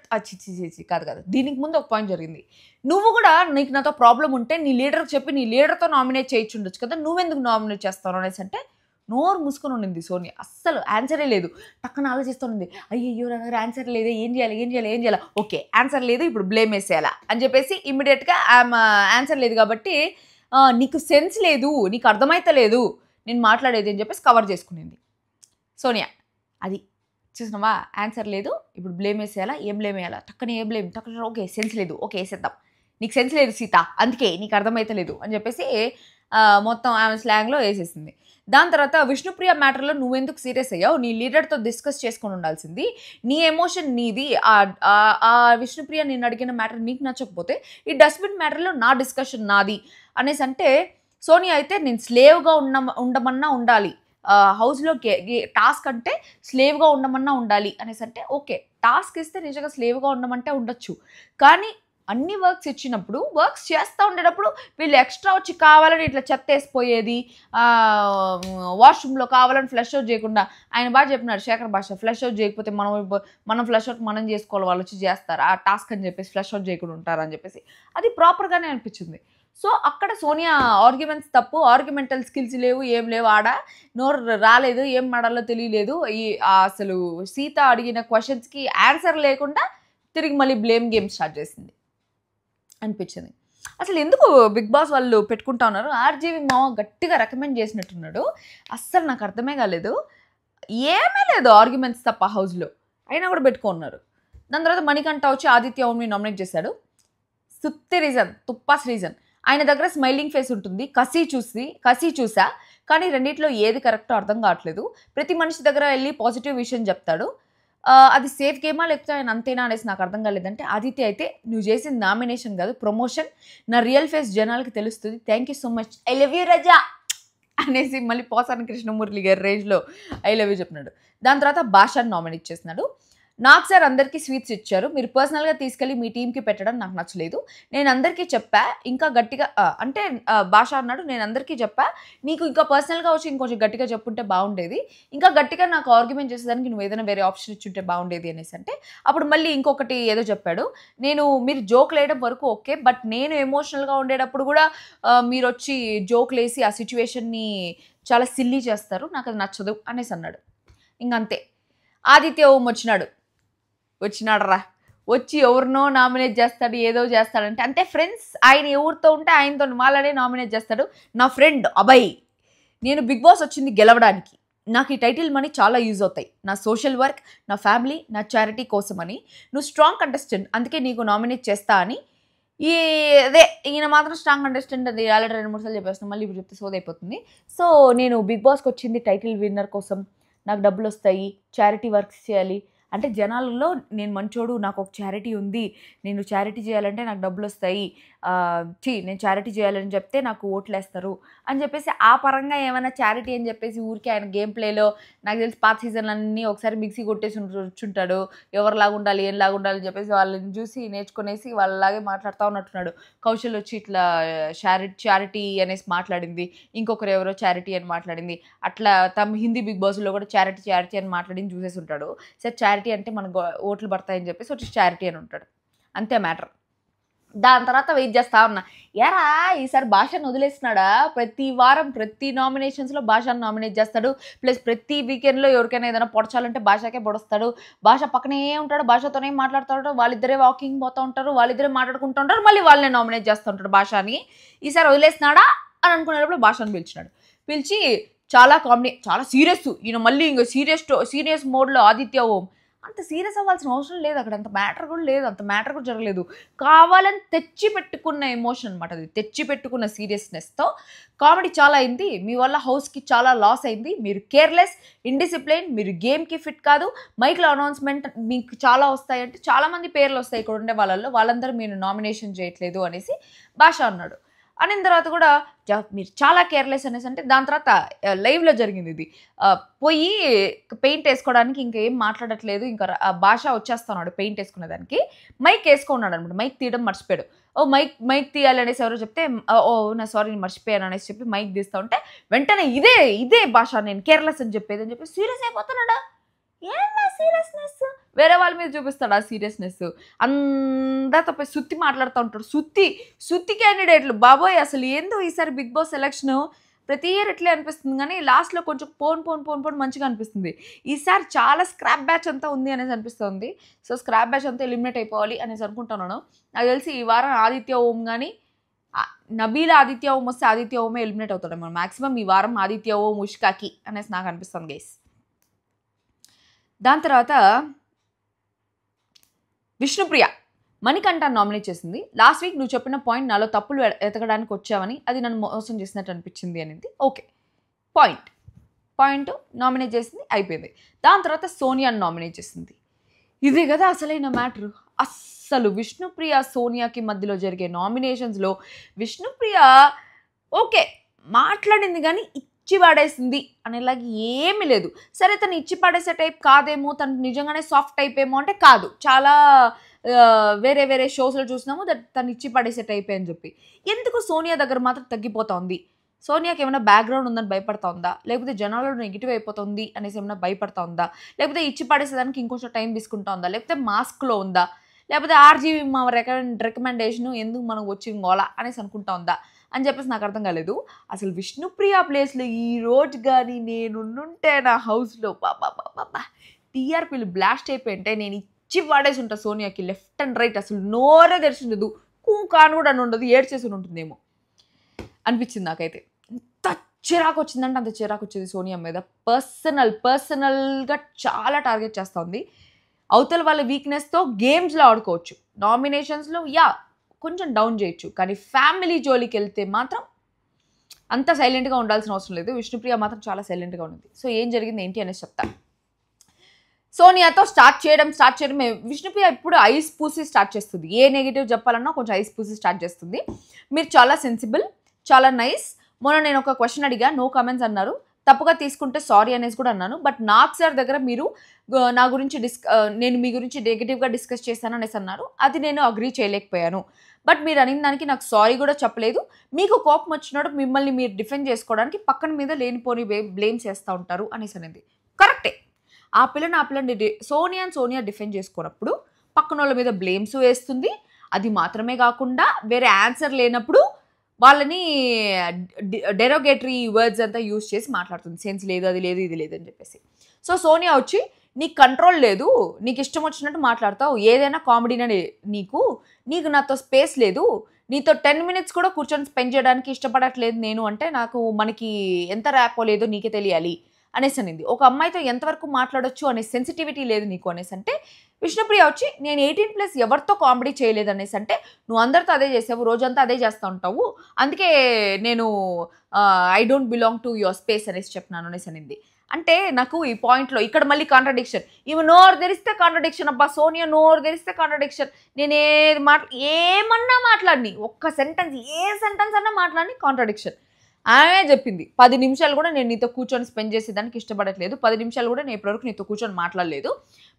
కాదు దీనికి ముందు ఒక పాయింట్ జరిగింది. నువ్వు కూడా నీకు నాతో ప్రాబ్లం ఉంటే నీ లీడర్ చెప్పి నీ లీడర్తో నామినేట్ చేయించుండొచ్చు కదా, నువ్వెందుకు నామినేట్ చేస్తావు అనేసి అంటే నోరు మూసుకొని ఉండింది సోనియా. అస్సలు ఆన్సరే లేదు. టక్కన ఆలోచిస్తుంది. అయ్యో నా దగ్గర ఆన్సర్ లేదే, ఏం చేయాలి? ఓకే, ఆన్సర్ లేదు, ఇప్పుడు బ్లేమ్ వేసేయాలా అని చెప్పేసి ఇమ్మీడియట్గా ఆన్సర్ లేదు కాబట్టి నీకు సెన్స్ లేదు, నీకు అర్థమైతలేదు నేను మాట్లాడేది అని చెప్పేసి కవర్ చేసుకునింది సోనియా. అది చూసినావా, ఆన్సర్ లేదు, ఇప్పుడు బ్లేమ్ వేసేయాలా, ఏం బ్లేమ్ వేయాలా, టక్కన ఏ బ్లేమ్, టక్కన ఓకే సెన్స్ లేదు, ఓకే వేసేద్దాం, నీకు సెన్స్ లేదు సీత, అందుకే నీకు అర్థమైతలేదు అని చెప్పేసి మొత్తం ఆమె స్లాంగ్లో వేసేసింది. దాని తర్వాత విష్ణుప్రియ మ్యాటర్లో నువ్వెందుకు సీరియస్ అయ్యావు? నీ లీడర్తో డిస్కస్ చేసుకొని ఉండాల్సింది. నీ ఎమోషన్ నీది. ఆ విష్ణుప్రియ నేను అడిగిన మ్యాటర్ నీకు నచ్చకపోతే ఈ డస్ట్బిన్ మ్యాటర్లో నా డిస్కషన్ నాది అనేసి అంటే సోనియా అయితే నేను స్లేవ్గా ఉండమన్నా ఉండాలి, హౌస్లో టాస్క్ అంటే స్లేవ్గా ఉండమన్నా ఉండాలి అనేసి అంటే ఓకే, టాస్క్ ఇస్తే నిజంగా స్లేవ్గా ఉండమంటే ఉండొచ్చు. కానీ అన్ని వర్క్స్ ఇచ్చినప్పుడు వర్క్స్ చేస్తూ ఉండేటప్పుడు వీళ్ళు ఎక్స్ట్రా వచ్చి కావాలని ఇట్లా చెత్త వేసిపోయేది, వాష్రూమ్లో కావాలని ఫ్లష్ అవుట్ చేయకుండా, ఆయన బాగా చెప్పినారు శేఖర్ భాష, ఫ్లష్ అవుట్ చేయకపోతే మనం ఫ్లష్ అవుట్ మనం చేసుకోవాలి, వాళ్ళు వచ్చి చేస్తారు ఆ టాస్క్ అని చెప్పేసి ఫ్లష్ అవుట్ చేయకుండా ఉంటారు అని చెప్పేసి అది ప్రాపర్గానే అనిపించింది. సో అక్కడ సోనియా ఆర్గ్యుమెంట్స్ తప్పు, ఆర్గ్యుమెంటల్ స్కిల్స్ లేవు, ఏం లేవు, ఆడ నోరు రాలేదు, ఏం మాడాలో తెలియలేదు. అసలు సీత అడిగిన క్వశ్చన్స్కి ఆన్సర్ లేకుండా తిరిగి మళ్ళీ బ్లేమ్ గేమ్ స్టార్ట్ చేసింది అనిపించింది. అసలు ఎందుకు బిగ్ బాస్ వాళ్ళు పెట్టుకుంటా ఉన్నారు? ఆర్జీవి మామ గట్టిగా రికమెండ్ చేసినట్టున్నాడు. అస్సలు నాకు అర్థమే కాలేదు. ఏమీ లేదు ఆర్గ్యుమెంట్స్ తప్ప హౌస్లో, అయినా కూడా పెట్టుకున్నారు. దాని తర్వాత మణికంఠ వచ్చి ఆదిత్య ఓన్మి నామినేట్ చేశాడు. సుత్తి రీజన్, తుప్పాస్ రీజన్. ఆయన దగ్గర స్మైలింగ్ ఫేస్ ఉంటుంది, కసి చూసా, కానీ రెండిట్లో ఏది కరెక్టో అర్థం కావట్లేదు. ప్రతి మనిషి దగ్గర వెళ్ళి పాజిటివ్ విషయం చెప్తాడు. అది సేఫ్ గేమా లేకపోతే ఆయన అంతేనా అనేసి నాకు అర్థం కాలేదంటే, ఆదిత్య అయితే నువ్వు చేసింది నామినేషన్ కాదు ప్రమోషన్, నా రియల్ ఫేస్ జనాలకి తెలుస్తుంది, thank you so much, I love you Raja అనేసి మళ్ళీ పోసాని కృష్ణమూర్తి గారి రేంజ్లో ఐ లవ్ యూ చెప్పినాడు. దాని తర్వాత భాషను నామినేట్ చేస్తున్నాడు. నాకు సార్ అందరికీ స్వీట్స్ ఇచ్చారు, మీరు పర్సనల్గా తీసుకెళ్ళి మీ టీంకి పెట్టడం నాకు నచ్చలేదు, నేను అందరికీ చెప్పా, ఇంకా గట్టిగా అంటే భాష అన్నాడు, నేను అందరికీ చెప్పా, నీకు ఇంకా పర్సనల్గా వచ్చి ఇంకొంచెం గట్టిగా చెప్పుంటే బాగుండేది, ఇంకా గట్టిగా నాకు ఆర్గ్యుమెంట్ చేసేదానికి నువ్వు ఏదైనా వేరే ఆప్షన్ ఇచ్చుంటే బాగుండేది అనేసి అంటే, అప్పుడు మళ్ళీ ఇంకొకటి ఏదో చెప్పాడు, మీరు జోక్లు వేయడం వరకు ఓకే, బట్ నేను ఎమోషనల్గా ఉండేటప్పుడు కూడా మీరు వచ్చి జోక్లు వేసి ఆ సిచ్యువేషన్ని చాలా సిల్లీ చేస్తారు, నాకు అది నచ్చదు అనేసి అన్నాడు. ఇంకంతే. ఆదిత్య ఓం వచ్చినాడరా, వచ్చి ఎవరినో నామినేట్ చేస్తాడు, ఏదో చేస్తాడంటే అంతే ఫ్రెండ్స్, ఆయన ఎవరితో ఉంటే ఆయనతో వాళ్ళనే నామినేట్ చేస్తాడు. నా ఫ్రెండ్ అభయ్, నేను బిగ్ బాస్ వచ్చింది గెలవడానికి, నాకు ఈ టైటిల్ మనీ చాలా యూజ్ అవుతాయి, నా సోషల్ వర్క్, నా ఫ్యామిలీ, నా చారిటీ కోసమని, నువ్వు స్ట్రాంగ్ కంటెస్టెంట్ అందుకే నీకు నామినేట్ చేస్తా అని ఈయన మాత్రం స్ట్రాంగ్ కంటెస్టెంట్, అది ఆల్రెడీ 2-3 సార్లు చెప్పేస్తున్నాను, మళ్ళీ ఇప్పుడు చెప్తే సోదైపోతుంది. సో నేను బిగ్ బాస్కి వచ్చింది టైటిల్ విన్నర్ కోసం, నాకు డబ్బులు వస్తాయి, చారిటీ వర్క్స్ చేయాలి అంటే జనాలలో నేను మంచోడు, నాకు ఒక చారిటీ ఉంది, నేను చారిటీ చేయాలంటే నాకు డబ్బులు వస్తాయి, నేను చారిటీ చేయాలని చెప్తే నాకు ఓట్లు వేస్తారు అని చెప్పేసి ఆ పరంగా ఏమైనా చారిటీ అని చెప్పేసి ఊరికే ఆయన గేమ్ ప్లేలో నాకు తెలిసి పాత సీజన్లన్నీ ఒకసారి మిక్సీ కొట్టేసి వచ్చుంటాడు, ఎవరిలాగా ఉండాలి ఏంలాగా ఉండాలి అని చెప్పేసి వాళ్ళని చూసి నేర్చుకునేసి వాళ్ళలాగే మాట్లాడుతూ ఉన్నట్టున్నాడు. కౌశల్ వచ్చి ఇట్లా చారిటీ అనేసి మాట్లాడింది, ఇంకొకరు ఎవరో చారిటీ అని మాట్లాడింది, అట్లా తమ హిందీ బిగ్ బాస్లో కూడా చారిటీ అని మాట్లాడింది చూసేసి ఉంటాడు. సార్ చారిటీ అంటే మనకు ఓట్లు పడతాయని చెప్పేసి వచ్చి చారిటీ అని ఉంటాడు, అంతే మ్యాటర్. దాని తర్వాత వెయిట్ చేస్తా ఉన్నా, ఎరా ఈసారి భాషను వదిలేస్తున్నాడా, ప్రతి వారం ప్రతి నామినేషన్స్లో భాషను నామినేట్ చేస్తాడు, ప్లస్ ప్రతి వీకెండ్లో ఎవరికైనా ఏదైనా పొడచాలంటే భాషకే పొడుస్తాడు, భాష పక్కనే ఉంటాడు, భాషతోనే మాట్లాడుతూ వాళ్ళిద్దరే వాకింగ్ పోతూ ఉంటారు, వాళ్ళిద్దరే మాట్లాడుకుంటూ ఉంటారు, మళ్ళీ వాళ్ళనే నామినేట్ చేస్తూ ఉంటాడు భాషని. ఈసారి వదిలేస్తున్నాడా అని అనుకునేటప్పుడు భాషను పిలిచి చాలా కామెడీ, చాలా సీరియస్, ఈయన మళ్ళీ ఇంకా సీరియస్ మోడ్లో ఆదిత్య ఓం అంత సీరియస్ అవ్వాల్సిన అవసరం లేదు, అక్కడ అంత మ్యాటర్ కూడా లేదు, అంత మ్యాటర్ కూడా జరగలేదు, కావాలని తెచ్చి పెట్టుకున్న ఎమోషన్ అనమాట, అది తెచ్చి పెట్టుకున్న సీరియస్నెస్తో కామెడీ చాలా అయింది, మీ వల్ల హౌస్కి చాలా లాస్ అయింది, మీరు కేర్లెస్, ఇండిసిప్లైన్, మీరు గేమ్కి ఫిట్ కాదు, మైక్లో అనౌన్స్మెంట్ మీకు చాలా వస్తాయంటే చాలామంది పేర్లు వస్తాయి ఇక్కడ ఉండే వాళ్ళందరూ మీరు నామినేషన్ చేయట్లేదు అనేసి భాష అన్నాడు. అనిన తర్వాత కూడా మీరు చాలా కేర్లెస్ అనేసి అంటే దాని తర్వాత లైవ్లో జరిగింది ఇది, పోయి పెయింట్ వేసుకోవడానికి ఇంకా ఏం మాట్లాడట్లేదు, ఇంకా భాష వచ్చేస్తున్నాడు పెయింట్ వేసుకునేదానికి, మైక్ వేసుకున్నాడు అనమాట, మైక్ తీయడం మర్చిపోయాడు, మైక్ తీయాలి అనేసి ఎవరో చెప్తే నా సారీ నేను మర్చిపోయాను అనేసి చెప్పి మైక్ తీస్తూ ఉంటే వెంటనే ఇదే భాష నేను కేర్లెస్ అని చెప్పి సీరియస్ అయిపోతున్నాడా, ఏందా సీరియస్నెస్, వేరే వాళ్ళ మీద చూపిస్తాడు ఆ సీరియస్నెస్, అందరితో పోయి సుత్తి మాట్లాడుతూ ఉంటాడు, సుత్తి క్యాండిడేట్లు బాబోయ్, అసలు ఏందో ఈసారి బిగ్ బాస్ సెలక్షన్ ప్రతి ఇయర్ ఎట్లే అనిపిస్తుంది కానీ లాస్ట్లో కొంచెం పోన్ మంచిగా అనిపిస్తుంది, ఈసారి చాలా స్క్రాప్ బ్యాచ్ అంతా ఉంది అనేసి అనిపిస్తుంది. సో స్క్రాప్ బ్యాచ్ అంతా ఎలిమినేట్ అయిపోవాలి అనేసి అనుకుంటున్నాను. నాకు తెలిసి ఈ వారం ఆదిత్య ఓం కానీ నబీల ఆదిత్య ఓం వస్తే ఆదిత్య ఓమే ఎలిమినేట్ అవుతాడు మనం మ్యాక్సిమం ఈ వారం, ఆదిత్య ఓం ఉష్కాకి అనేసి నాకు అనిపిస్తుంది గైస్. దాని తర్వాత విష్ణుప్రియ మణికంఠ నామినేట్ చేసింది. లాస్ట్ వీక్ నువ్వు చెప్పిన పాయింట్ నాలో తప్పులు ఎతకడానికి వచ్చావని, అది నన్ను మోసం చేసినట్టు అనిపించింది అనేది ఓకే, పాయింట్ నామినేట్ చేసింది అయిపోయింది. దాని తర్వాత సోనియాని నామినేట్ చేసింది. ఇదే కదా అసలైన మ్యాటర్. అస్సలు విష్ణుప్రియ సోనియాకి మధ్యలో జరిగే నామినేషన్స్లో విష్ణుప్రియ ఓకే మాట్లాడింది కానీ ఇచ్చి పడేసింది అనేలాగా ఏమీ లేదు. సరే తను ఇచ్చి పడేసే టైప్ కాదేమో, తను నిజంగానే సాఫ్ట్ టైప్ ఏమో అంటే కాదు, చాలా వేరే షోస్లో చూసినాము తను ఇచ్చి పడేసే టైపే అని చెప్పి. ఎందుకు సోనియా దగ్గర మాత్రం తగ్గిపోతుంది? సోనియాకి ఏమైనా బ్యాక్గ్రౌండ్ ఉందని భయపడతా ఉందా, లేకపోతే జనాల్లో నెగిటివ్ అయిపోతుంది అనేసి ఏమైనా భయపడతా ఉందా, లేకపోతే ఇచ్చి పడేసేదానికి ఇంకొంచెం టైం తీసుకుంటా ఉందా, లేకపోతే మాస్క్లో ఉందా, లేకపోతే ఆర్జీవి మా రికమెండేషన్ ఎందుకు మనకు వచ్చి గోలా అనేసి అనుకుంటా ఉందా అని చెప్పేసి నాకు అర్థం కాలేదు. అసలు విష్ణుప్రియ ప్లేస్లో ఈ రోజు కానీ నేనుంటే నా హౌస్లో బాబా టీఆర్పీలు బ్లాస్ట్ అయిపోయింటే నేను ఇచ్చి పడేసి ఉంటా సోనియాకి లెఫ్ట్ అండ్ రైట్, అసలు నోరే తెరిచిండదు, కాను కూడా అని ఉండదు, ఏడ్చేసి ఉంటుందేమో అనిపించింది నాకైతే. ఎంత చిరాకు వచ్చిందంటే అంత చిరాకు వచ్చేది సోనియా మీద. పర్సనల్గా చాలా టార్గెట్ చేస్తూ ఉంది. అవతల వాళ్ళ వీక్నెస్తో గేమ్స్లో ఆడుకోవచ్చు, నామినేషన్స్లో కొంచెం డౌన్ చేయొచ్చు, కానీ ఫ్యామిలీ జోలికి వెళ్తే మాత్రం అంత సైలెంట్గా ఉండాల్సిన అవసరం లేదు. విష్ణుప్రియ మాత్రం చాలా సైలెంట్గా ఉంది. సో ఏం జరిగింది ఏంటి అనేసి చెప్తా. సోనియాతో స్టార్ట్ చేయడం విష్ణుప్రియ ఇప్పుడు ఐస్ పూసి స్టార్ట్ చేస్తుంది. ఏ నెగిటివ్ చెప్పాలన్నా కొంచెం ఐస్ పూసి స్టార్ట్ చేస్తుంది. మీరు చాలా సెన్సిబుల్, చాలా నైస్. మొన్న నేను ఒక క్వశ్చన్ అడిగా, నో కామెంట్స్ అన్నారు. తప్పుగా తీసుకుంటే సారీ అనేసి కూడా అన్నాను. బట్ నాకు సార్ దగ్గర మీరు నా గురించి నేను మీ గురించి నెగిటివ్గా డిస్కస్ చేశాను అనేసి అన్నారు. అది నేను అగ్రీ చేయలేకపోయాను. బట్ మీరు అనిన దానికి నాకు సారీ కూడా చెప్పలేదు. మీకు కోపం వచ్చినప్పుడు మిమ్మల్ని మీరు డిఫెండ్ చేసుకోవడానికి పక్కన మీద లేనిపోని బ్లేమ్ చేస్తూ ఉంటారు అనేసి అనేది కరెక్టే. ఆ పిల్లని సోనియా డిఫెండ్ చేసుకున్నప్పుడు పక్కన వాళ్ళ మీద బ్లేమ్స్ వేస్తుంది. అది మాత్రమే కాకుండా వేరే ఆన్సర్ లేనప్పుడు వాళ్ళని డెరోగేటరీ వర్డ్స్ అంతా యూజ్ చేసి మాట్లాడుతుంది. సెన్స్ లేదు, అది లేదు, ఇది లేదు అని చెప్పేసి. సో సోనియా వచ్చి నీకు కంట్రోల్ లేదు, నీకు ఇష్టం వచ్చినట్టు మాట్లాడతావు, ఏదైనా కామెడీనే నీకు నాతో స్పేస్ లేదు, నీతో 10 minutes కూడా కూర్చొని స్పెండ్ చేయడానికి ఇష్టపడట్లేదు నేను అంటే మనకి ఎంత ర్యాపో లేదో నీకే తెలియాలి అనేసి అనింది. ఒక అమ్మాయితో ఎంతవరకు మాట్లాడొచ్చు అనే సెన్సిటివిటీ లేదు నీకు అనేసి అంటే విష్ణుప్రియ వచ్చి నేను 18+ ఎవరితో కామెడీ చేయలేదు అనేసి అంటే నువ్వు అందరితో అదే చేసావు, రోజంతా అదే చేస్తూ ఉంటావు, అందుకే నేను I don't belong to your space అనేసి చెప్పినాను అనేసి అనింది. అంటే నాకు ఈ పాయింట్లో ఇక్కడ మళ్ళీ కాంట్రడిక్షన్. ఇవి నోరు తెరిస్తే కాంట్రడిక్షన్. అబ్బా సోనియా నోరు తెరిస్తే కాంట్రడిక్షన్. నేను ఏమన్నా మాట్లాడిని, ఒక్క సెంటెన్స్ ఏ సెంటెన్స్ అన్నా మాట్లాడిని కాంట్రడిక్షన్. ఆమె చెప్పింది 10 నిమిషాలు కూడా నేను నీతో కూర్చొని స్పెండ్ చేసేదానికి ఇష్టపడట్లేదు, 10 నిమిషాలు కూడా నేను ఇప్పటివరకు నీతో కూర్చొని మాట్లాడలేదు,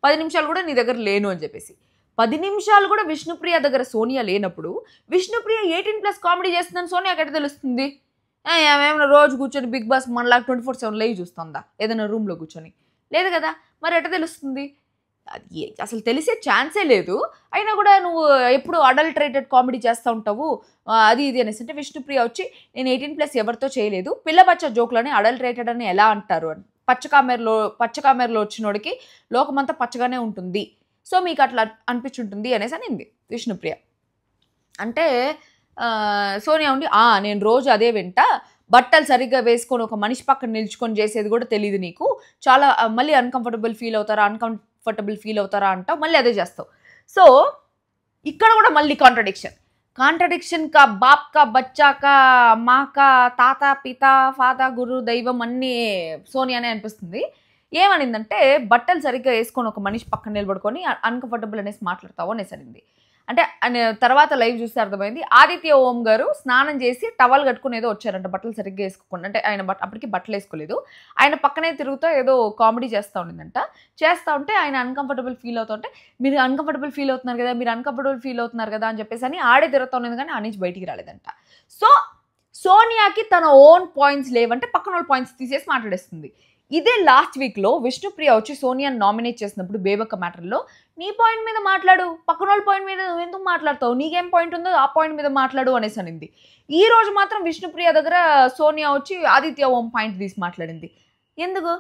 10 నిమిషాలు కూడా నీ దగ్గర లేను అని చెప్పేసి. 10 నిమిషాలు కూడా విష్ణుప్రియ దగ్గర సోనియా లేనప్పుడు విష్ణుప్రియ 18+ కామెడీ చేస్తుందని సోనియాకి ఎట్లా తెలుస్తుంది? ఏమైనా రోజు కూర్చొని బిగ్ బాస్ మనలాగా 24/7 లైవ్ చూస్తుందా ఏదైనా రూమ్లో కూర్చొని? లేదు కదా, మరి ఎట్లా తెలుస్తుంది? అది అసలు తెలిసే ఛాన్సే లేదు. అయినా కూడా నువ్వు ఎప్పుడు అడల్టరేటెడ్ కామెడీ చేస్తూ ఉంటావు అది ఇది అనేసి అంటే విష్ణుప్రియ వచ్చి నేను 18+ ఎవరితో చేయలేదు, పిల్లబచ్చ జోకులని అడల్టరేటెడ్ అని ఎలా అంటారు అని. పచ్చకామెరలో వచ్చినోడికి లోకమంతా పచ్చగానే ఉంటుంది, సో మీకు అట్లా అనిపించుంటుంది అనేసి అనింది విష్ణుప్రియ. అంటే సోనియా ఉండి నేను రోజు అదే వింటా, బట్టలు సరిగ్గా వేసుకొని ఒక మనిషి పక్కన నిల్చుకొని చేసేది కూడా తెలియదు నీకు, చాలా మళ్ళీ అన్కంఫర్టబుల్ ఫీల్ అవుతారా అంటావు, మళ్ళీ అదే చేస్తావు. సో ఇక్కడ కూడా మళ్ళీ కాంట్రడిక్షన్ కా బాప్ కా బచ్చా కా మా కా తాత పిత ఫాద గురు దైవం అన్నీ సోనియానే అనిపిస్తుంది. ఏమనిందంటే బట్టలు సరిగ్గా వేసుకొని ఒక మనిషి పక్కన నిలబడుకొని అన్కంఫర్టబుల్ అనేసి మాట్లాడతావు అనేసి అనింది. అంటే తర్వాత లైవ్ చూస్తే అర్థమైంది, ఆదిత్య ఓం గారు స్నానం చేసి టవల్ కట్టుకుని ఏదో వచ్చారంట బట్టలు సరిగ్గా వేసుకోకుండా. అంటే ఆయన అప్పటికి బట్టలు వేసుకోలేదు, ఆయన పక్కనే తిరుగుతూ ఏదో కామెడీ చేస్తూ ఉండిందంట. చేస్తూ ఉంటే ఆయన అన్కంఫర్టబుల్ ఫీల్ అవుతుంటే మీరు అన్కంఫర్టబుల్ ఫీల్ అవుతున్నారు కదా అని చెప్పేసి అని ఆడే తిరుగుతూ ఉన్నది, కానీ ఆ నుంచి బయటికి రాలేదంట. సో సోనియాకి తన ఓన్ పాయింట్స్ లేవంటే పక్కన వాళ్ళ పాయింట్స్ తీసేసి మాట్లాడేస్తుంది. ఇదే లాస్ట్ వీక్లో విష్ణుప్రియ వచ్చి సోనియాని నామినేట్ చేసినప్పుడు బేబక్క మ్యాటర్లో నీ పాయింట్ మీద మాట్లాడు, పక్కన వాళ్ళ పాయింట్ మీద నువ్వు ఎందుకు మాట్లాడతావు, నీకేం పాయింట్ ఉందో ఆ పాయింట్ మీద మాట్లాడు అనేసి అనింది. ఈ రోజు మాత్రం విష్ణుప్రియ దగ్గర సోనియా వచ్చి ఆదిత్య ఓం పాయింట్ తీసి మాట్లాడింది. ఎందుకు?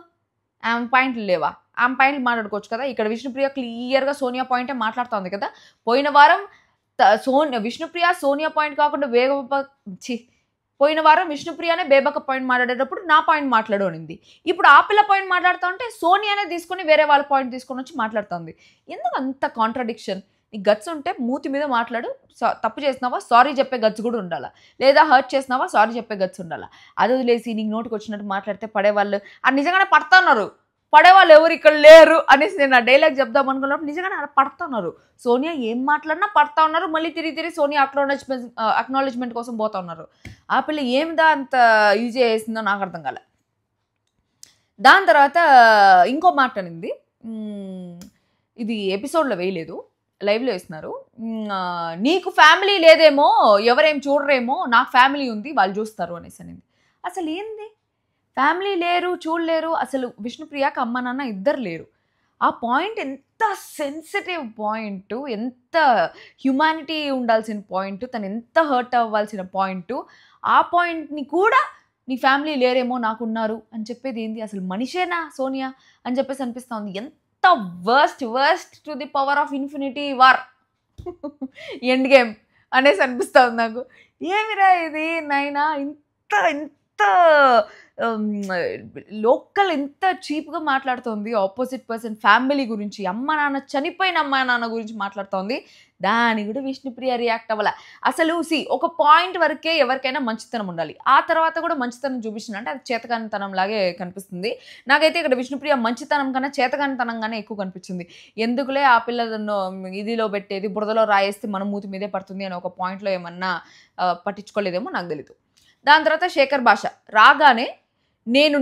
ఆమె పాయింట్లు లేవా? ఆమె పాయింట్లు మాట్లాడుకోవచ్చు కదా. ఇక్కడ విష్ణుప్రియ క్లియర్గా సోనియా పాయింటే మాట్లాడుతుంది కదా. పోయిన వారం విష్ణుప్రియ సోనియా పాయింట్ కాకుండా పోయిన వారం విష్ణుప్రియనే బేబక్క పాయింట్ మాట్లాడేటప్పుడు నా పాయింట్ మాట్లాడు అనింది. ఇప్పుడు ఆ పిల్ల పాయింట్ మాట్లాడుతూ ఉంటే సోనియానే తీసుకొని వేరే వాళ్ళ పాయింట్ తీసుకొని వచ్చి మాట్లాడుతుంది. ఎందుకు అంత కాంట్రడిక్షన్? నీకు గట్స్ ఉంటే మూతి మీద మాట్లాడు. తప్పు చేసినావా సారీ చెప్పే గట్స్ కూడా ఉండాలా, లేదా హర్ట్ చేసినావా సారీ చెప్పే గట్స్ ఉండాలా. అది వదిలేసి నీకు నోటికి వచ్చినట్టు మాట్లాడితే పడేవాళ్ళు నిజంగానే పడుతున్నారు. పడేవాళ్ళు ఎవరు ఇక్కడ లేరు అనేసి నేను ఆ డైలాగ్ చెప్దాం అనుకున్నప్పుడు నిజంగానే అలా పడుతున్నారు. సోనియా ఏం మాట్లాడినా పడతా ఉన్నారు, మళ్ళీ తిరిగి సోనియా అక్నాలెడ్జ్మెంట్ కోసం పోతా ఉన్నారు. ఆ పిల్ల ఏమిదా అంత ఈజీ చేసిందో నాకు అర్థం కాలే. దాని తర్వాత ఇంకో మాట అనింది, ఇది ఎపిసోడ్లో వేయలేదు, లైవ్లో వేస్తున్నారు. నీకు ఫ్యామిలీ లేదేమో, ఎవరేం చూడరేమో, నాకు ఫ్యామిలీ ఉంది వాళ్ళు చూస్తారు అనేసి అనింది. అసలు ఏంది ఫ్యామిలీ లేరు చూడలేరు? అసలు విష్ణుప్రియకి అమ్మ నాన్న ఇద్దరు లేరు. ఆ పాయింట్ ఎంత సెన్సిటివ్ పాయింట్, ఎంత హ్యుమానిటీ ఉండాల్సిన పాయింట్, తను ఎంత హర్ట్ అవ్వాల్సిన పాయింట్, ఆ పాయింట్ని కూడా నీ ఫ్యామిలీ లేరేమో నాకున్నారు అని చెప్పేది ఏంది? అసలు మనిషేనా సోనియా అని చెప్పేసి అనిపిస్తూ ఉంది. ఎంత worst to the power of infinity war end game అనేసి అనిపిస్తూ ఉంది నాకు. ఏమిరా ఇది నైనా, ఇంత లోకల్ ఎంత చీప్గా మాట్లాడుతోంది ఆపోజిట్ పర్సన్ ఫ్యామిలీ గురించి, అమ్మ నాన్న చనిపోయిన అమ్మ నాన్న గురించి మాట్లాడుతోంది. దాని కూడా విష్ణుప్రియ రియాక్ట్ అవ్వాల. అసలు ఒక పాయింట్ వరకే ఎవరికైనా మంచితనం ఉండాలి, ఆ తర్వాత కూడా మంచితనం చూపించినంటే అది చేతకానితనం లాగే కనిపిస్తుంది. నాకైతే ఇక్కడ విష్ణుప్రియ మంచితనం కన్నా చేతకానితనంగానే ఎక్కువ కనిపించింది. ఎందుకులే ఆ పిల్లలను ఇదిలో పెట్టేది, బురదలో రాయేస్తే మన మూతి మీదే పడుతుంది అని ఒక పాయింట్లో ఏమన్నా పట్టించుకోలేదేమో నాకు తెలీదు. దాని తర్వాత శేఖర్ భాష రాగానే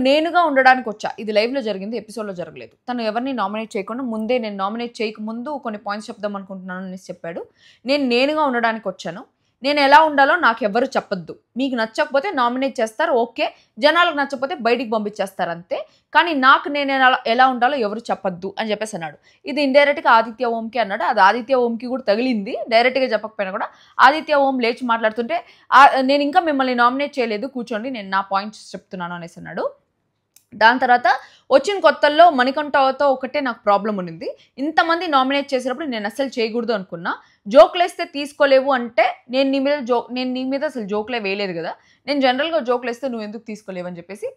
నేనుగా ఉండడానికి వచ్చా. ఇది లైవ్లో జరిగింది, ఎపిసోడ్లో జరగలేదు. తను ఎవరిని నామినేట్ చేయకుండా ముందే నేను నామినేట్ చేయకముందు కొన్ని పాయింట్స్ చెప్దాం అనుకుంటున్నాను అనేసి చెప్పాడు. నేనుగా ఉండడానికి వచ్చాను, నేను ఎలా ఉండాలో నాకు ఎవరు చెప్పొద్దు, మీకు నచ్చకపోతే నామినేట్ చేస్తారు ఓకే, జనాలకు నచ్చకపోతే బయటికి పంపించేస్తారు అంతే, కానీ నాకు నేను ఎలా ఉండాలో ఎవరు చెప్పొద్దు అని చెప్పేసి అన్నాడు. ఇది ఇండైరెక్ట్గా ఆదిత్య ఓంకి అన్నాడు. అది ఆదిత్య ఓంకి కూడా తగిలింది, డైరెక్ట్గా చెప్పకపోయినా కూడా. ఆదిత్య ఓం లేచి మాట్లాడుతుంటే నేను ఇంకా మిమ్మల్ని నామినేట్ చేయలేదు, కూర్చోండి నేను నా పాయింట్స్ చెప్తున్నాను అనేసి అన్నాడు. దాని తర్వాత వచ్చిన కొత్తల్లో మణికంఠతో ఒకటే నాకు ప్రాబ్లం ఉన్నింది. ఇంతమంది నామినేట్ చేసేటప్పుడు నేను అసలు చేయకూడదు అనుకున్నా, జోకులు వేస్తే తీసుకోలేవు అంటే నేను నీ మీద అసలు జోకులే వేయలేదు కదా, నేను జనరల్గా జోకులు వేస్తే నువ్వు ఎందుకు తీసుకోలేవు అని చెప్పేసి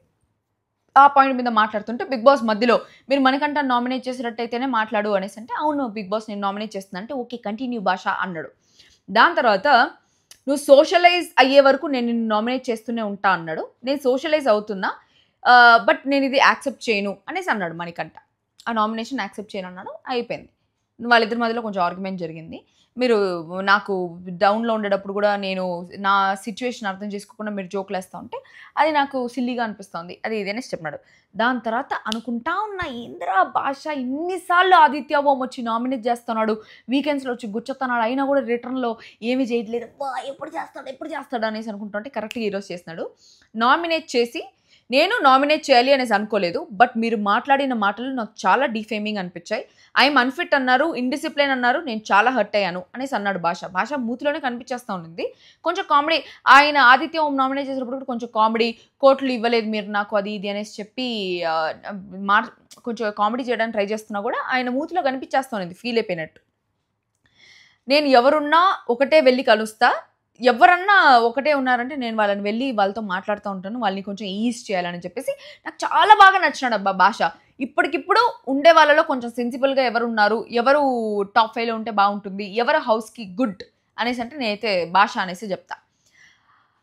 ఆ పాయింట్ మీద మాట్లాడుతుంటే బిగ్ బాస్ మధ్యలో మీరు మనకంట నామినేట్ చేసేటట్టయితేనే మాట్లాడు అనేసి అంటే, అవును బిగ్ బాస్ నేను నామినేట్ చేస్తున్నా అంటే, ఓకే కంటిన్యూ భాష అన్నాడు. దాని తర్వాత నువ్వు సోషలైజ్ అయ్యే వరకు నేను నిన్ను నామినేట్ చేస్తూనే ఉంటా అన్నాడు. నేను సోషలైజ్ అవుతున్నా బట్ నేను ఇది యాక్సెప్ట్ చేయను అనేసి అన్నాడు మణికంఠ. ఆ నామినేషన్ యాక్సెప్ట్ చేయను అన్నాడు. అయిపోయింది. వాళ్ళిద్దరి మధ్యలో కొంచెం ఆర్గ్యుమెంట్ జరిగింది. మీరు నాకు డౌన్లో ఉండేటప్పుడు కూడా నేను నా సిచ్యువేషన్ అర్థం చేసుకోకుండా మీరు జోకులు వేస్తూ ఉంటే అది నాకు సిల్లీగా అనిపిస్తుంది, అది ఇదేనే చెప్పినాడు. దాని తర్వాత అనుకుంటా ఉన్న ఇంద్ర భాష ఇన్నిసార్లు ఆదిత్య ఓం వచ్చి నామినేట్ చేస్తున్నాడు, వీకెండ్స్లో వచ్చి గుచ్చుతున్నాడు, అయినా కూడా రిటర్న్లో ఏమీ చేయట్లేదు, ఎప్పుడు చేస్తాడు అనేసి అనుకుంటుంటే కరెక్ట్గా ఈరోజు చేస్తున్నాడు. నామినేట్ చేసి నేను నామినేట్ చేయాలి అనేసి అనుకోలేదు, బట్ మీరు మాట్లాడిన మాటలు నాకు చాలా డిఫేమింగ్ అనిపించాయి. ఐఎమ్ అన్ఫిట్ అన్నారు, ఇండిసిప్లిన్ అన్నారు, నేను చాలా హర్ట్ అయ్యాను అనేసి అన్నాడు. భాష మూతిలోనే కనిపించేస్తూ ఉండింది. కొంచెం కామెడీ, ఆయన ఆదిత్య ఓం నామినేట్ చేసినప్పుడు కూడా కొంచెం కామెడీ, కోట్లు ఇవ్వలేదు మీరు నాకు అది ఇది అనేసి చెప్పి కొంచెం కామెడీ చేయడానికి ట్రై చేస్తున్నా కూడా ఆయన మూతిలో కనిపించేస్తూ ఉంది, ఫీల్ అయిపోయినట్టు. నేను ఎవరున్నా ఒకటే వెళ్ళి కలుస్తా, ఎవరన్నా ఒకటే ఉన్నారంటే నేను వాళ్ళని వెళ్ళి వాళ్ళతో మాట్లాడుతూ ఉంటాను, వాళ్ళని కొంచెం ఈజ్ చేయాలని చెప్పేసి నాకు చాలా బాగా నచ్చినాడు అబ్బా భాష. ఇప్పటికిప్పుడు ఉండే వాళ్ళలో కొంచెం సెన్సిబుల్గా ఎవరు ఉన్నారు, ఎవరు టాప్ 5లో ఉంటే బాగుంటుంది, ఎవరు హౌస్కి గుడ్ అనేసి అంటే నేనైతే భాష అనేసి చెప్తా.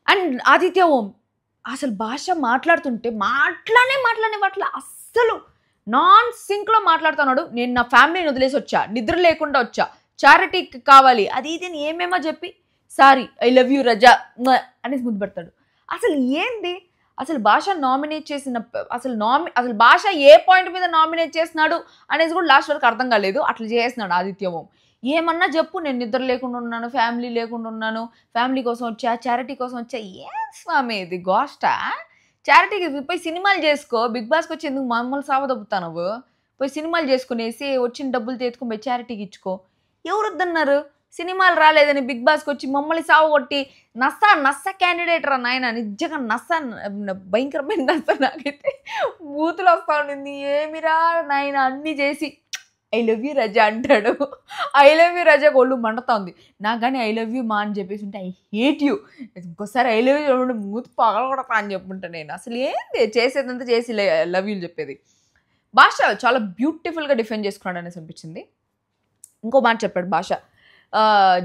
అండ్ ఆదిత్య ఓం అసలు భాష మాట్లాడుతుంటే మాట్లాడని అస్సలు నాన్ సింక్లో మాట్లాడుతున్నాడు. నేను నా ఫ్యామిలీని వదిలేసి వచ్చా, నిద్ర లేకుండా వచ్చా, చారిటీకి కావాలి అది ఇది ఏమేమో చెప్పి sorry I love you Raja అనేసి ముందు పెడతాడు. అసలు ఏంది అసలు భాష నామినేట్ చేసిన అసలు భాష ఏ పాయింట్ మీద నామినేట్ చేస్తున్నాడు అనేసి కూడా లాస్ట్ వరకు అర్థం కాలేదు. అట్లా చేస్తున్నాడు ఆదిత్య ఓం. ఏమన్నా చెప్పు, నేను నిద్ర లేకుండా ఉన్నాను, ఫ్యామిలీ లేకుండా ఉన్నాను, ఫ్యామిలీ కోసం వచ్చా, చారిటీ కోసం వచ్చా. ఏం స్వామి ఇది గోష్టా? చారిటీకి పోయి సినిమాలు చేసుకో, బిగ్ బాస్కి వచ్చి ఎందుకు మమ్మల్ని సావదొబ్బుతా నువ్వు? పోయి సినిమాలు చేసుకునేసి వచ్చిన డబ్బులు తెచ్చుకొని పోయి చారిటీకి ఇచ్చుకో. ఎవరు వద్దన్నారు? సినిమాలు రాలేదని బిగ్ బాస్కి వచ్చి మమ్మల్ని సావగొట్టి నస్స క్యాండిడేట్ రా నాయన, నిజంగా భయంకరమైన నస్స. నాకైతే బూతులు వస్తూ ఉండింది. ఏమిరా నాయన అన్నీ చేసి ఐ లవ్ యూ రజా అంటాడు. ఐ లవ్ యూ రజా ఒళ్ళు మండుతోంది. నాకు కానీ ఐ లవ్ యూ మా అని చెప్పేసి ఉంటే ఐ హేట్ యూ, ఇంకోసారి ఐ లవ్ యూ మూతి పగలగొడతా అని చెప్పుంటా నేను. అసలు ఏంది చేసేదంతా చేసి లవ్ యూలు చెప్పేది. భాష చాలా బ్యూటిఫుల్గా డిఫెండ్ చేసుకున్నాడు అనేసి అనిపించింది. ఇంకో మాట చెప్పాడు భాష,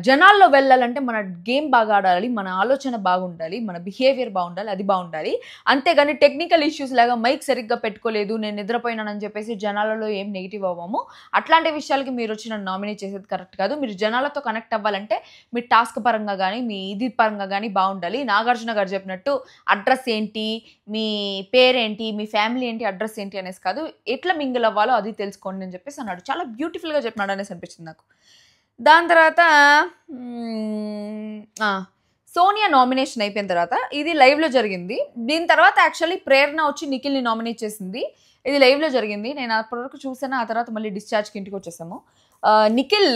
జనాల్లో వెళ్ళాలంటే మన గేమ్ బాగా ఆడాలి, మన ఆలోచన బాగుండాలి, మన బిహేవియర్ బాగుండాలి, అది బాగుండాలి. అంతేగాని టెక్నికల్ ఇష్యూస్ లాగా మైక్ సరిగ్గా పెట్టుకోలేదు, నేను నిద్రపోయినానని చెప్పేసి జనాలలో ఏం నెగిటివ్ అవ్వము. అట్లాంటి విషయాలకి మీరు వచ్చి నన్ను నామినేట్ చేసేది కరెక్ట్ కాదు. మీరు జనాలతో కనెక్ట్ అవ్వాలంటే మీ టాస్క్ పరంగా కానీ మీ ఇది పరంగా కానీ బాగుండాలి. నాగార్జున గారు చెప్పినట్టు అడ్రస్ ఏంటి, మీ పేరేంటి, మీ ఫ్యామిలీ ఏంటి, అడ్రస్ ఏంటి అనేసి కాదు, ఎట్లా మింగిల్ అవ్వాలో అది తెలుసుకోండి అని చెప్పేసి అన్నాడు. చాలా బ్యూటిఫుల్గా చెప్పినాడు అనేసి అనిపించింది నాకు. దాని తర్వాత సోనియా నామినేషన్ అయిపోయిన తర్వాత ఇది లైవ్లో జరిగింది. దీని తర్వాత యాక్చువల్లీ ప్రేరణ వచ్చి నిఖిల్ని నామినేట్ చేసింది. ఇది లైవ్లో జరిగింది. నేను అప్పటివరకు చూసాను, ఆ తర్వాత మళ్ళీ డిశ్చార్జ్కి ఇంటికి వచ్చేసాము. నిఖిల్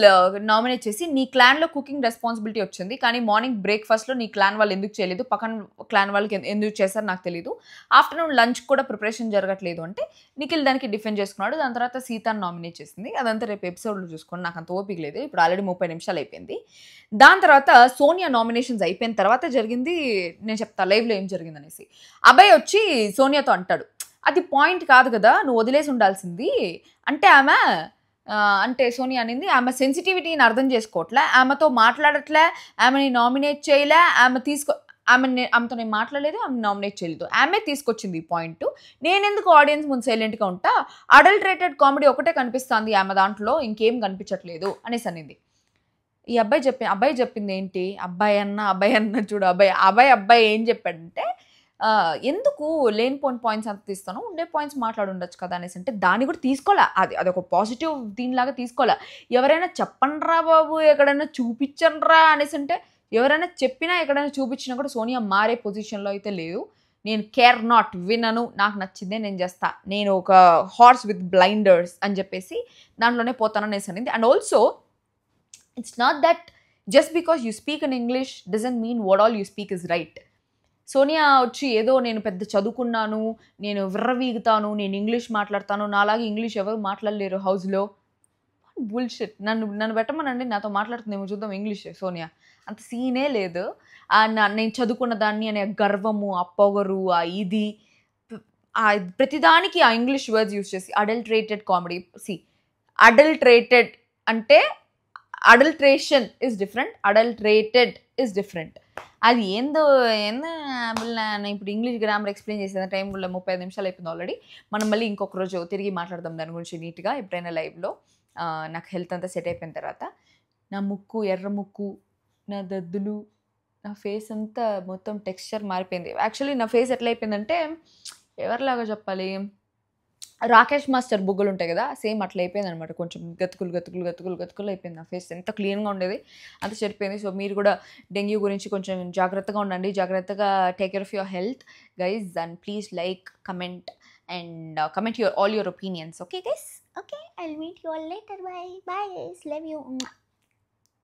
నామినేట్ చేసి నీ క్లాన్లో కుకింగ్ రెస్పాన్సిబిలిటీ వచ్చింది, కానీ మార్నింగ్ బ్రేక్ఫాస్ట్లో నీ క్లాన్ వాళ్ళు ఎందుకు చేయలేదు, పక్కన క్లాన్ వాళ్ళకి ఎందుకు చేశారు నాకు తెలియదు, ఆఫ్టర్నూన్ లంచ్ కూడా ప్రిపరేషన్ జరగట్లేదు అంటే నిఖిల్ దానికి డిఫెండ్ చేసుకున్నాడు. దాని తర్వాత సీతాన్ని నామినేట్ చేసింది. అదంతా రేపు ఎపిసోడ్లో చూసుకోండి, నాకు అంత ఓపిక లేదు, ఇప్పుడు ఆల్రెడీ 30 నిమిషాలు అయిపోయింది. దాని తర్వాత సోనియా నామినేషన్స్ అయిపోయిన తర్వాత జరిగింది నేను చెప్తా లైవ్లో ఏం జరిగింది అనేసి. అభయ్ వచ్చి సోనియాతో అంటాడు, అది పాయింట్ కాదు కదా, నువ్వు వదిలేసి ఉండాల్సింది అంటే ఆమె అంటే సోనియా అనింది ఆమె సెన్సిటివిటీని అర్థం చేసుకోవట్లే, ఆమెతో మాట్లాడట్లే, ఆమెని నామినేట్ చేయలే, ఆమెతో నేను మాట్లాడలేదు, ఆమె నామినేట్ చేయలేదు, ఆమె తీసుకొచ్చింది ఈ పాయింట్, నేనెందుకు ఆడియన్స్ ముందు సైలెంట్గా ఉంటా, అడల్టరేటెడ్ కామెడీ ఒకటే కనిపిస్తుంది ఆమె దాంట్లో, ఇంకేం కనిపించట్లేదు అనేసి అనింది. ఈ అబ్బాయి చెప్పింది ఏంటి, అబ్బాయి అన్న చూడు అబ్బాయి ఏం చెప్పాడంటే ఎందుకు లేని పాయింట్స్ అంత తీస్తాను, ఉండే పాయింట్స్ మాట్లాడి ఉండొచ్చు కదా అనేసి అంటే దాన్ని కూడా తీసుకోలే, అదొక పాజిటివ్ దీనిలాగా తీసుకోలే. ఎవరైనా చెప్పండ్రా బాబు ఎక్కడైనా చూపించండ్రా అనేసి అంటే ఎవరైనా చెప్పినా ఎక్కడైనా చూపించినా కూడా సోనియా మారే పొజిషన్లో అయితే లేదు. నేను కేర్ నాట్ వినను, నాకు నచ్చిందే నేను చేస్తా, నేను ఒక హార్స్ విత్ బ్లైండర్స్ అని చెప్పేసి దాంట్లోనే పోతాననేసి అనింది. And also it's not that just because you speak in English doesn't mean what all you speak is right. Sonia వచ్చి ఏదో నేను పెద్ద చదువుకున్నాను, నేను విర్రవీగుతాను, నేను ఇంగ్లీష్ మాట్లాడతాను, నాలాగే ఇంగ్లీష్ ఎవరు మాట్లాడలేరు హౌస్లో, బుల్షిట్. నన్ను పెట్టమనండి, నాతో మాట్లాడుతుందేమో చూద్దాం ఇంగ్లీష్. సోనియా అంత సీనే లేదు. నేను చదువుకున్న దాన్ని అనే గర్వము, ఆ పొగరు, ఆ ఇది ప్రతిదానికి ఆ ఇంగ్లీష్ వర్డ్స్ యూజ్ చేసి అడల్టరేటెడ్ కామెడీ. అడల్టరేటెడ్ అంటే adulteration is different, adulterated is different. అది ఏందో ఇప్పుడు ఇంగ్లీష్ గ్రామర్ ఎక్స్ప్లెయిన్ చేసిన టైం వల్ల 35 నిమిషాలు అయిపోయింది ఆల్రెడీ. మనం మళ్ళీ ఇంకొక రోజు తిరిగి మాట్లాడదాం దాని గురించి నీట్గా ఎప్పుడైనా లైవ్లో. నాకు హెల్త్ అంతా సెట్ అయిపోయిన తర్వాత. నా ముక్కు ఎర్ర ముక్కు, నా దద్దులు, నా ఫేస్ అంతా మొత్తం టెక్స్చర్ మారిపోయింది. యాక్చువల్లీ నా ఫేస్ ఎట్లా అయిపోయిందంటే ఎవరిలాగా చెప్పాలి, రాకేష్ మాస్టర్ బుగ్గలు ఉంటాయి కదా, సేమ్ అట్లా అయిపోయింది అనమాట. కొంచెం గతుకులు అయిపోయింది. నా ఫేస్ ఎంత క్లీన్గా ఉండేది అంత చెడిపోయింది. సో మీరు కూడా డెంగ్యూ గురించి కొంచెం జాగ్రత్తగా ఉండండి, జాగ్రత్తగా take care of your health guys. And please like, comment and comment all your opinions. Okay guys? Okay, I'll meet you all later. Bye guys, love you.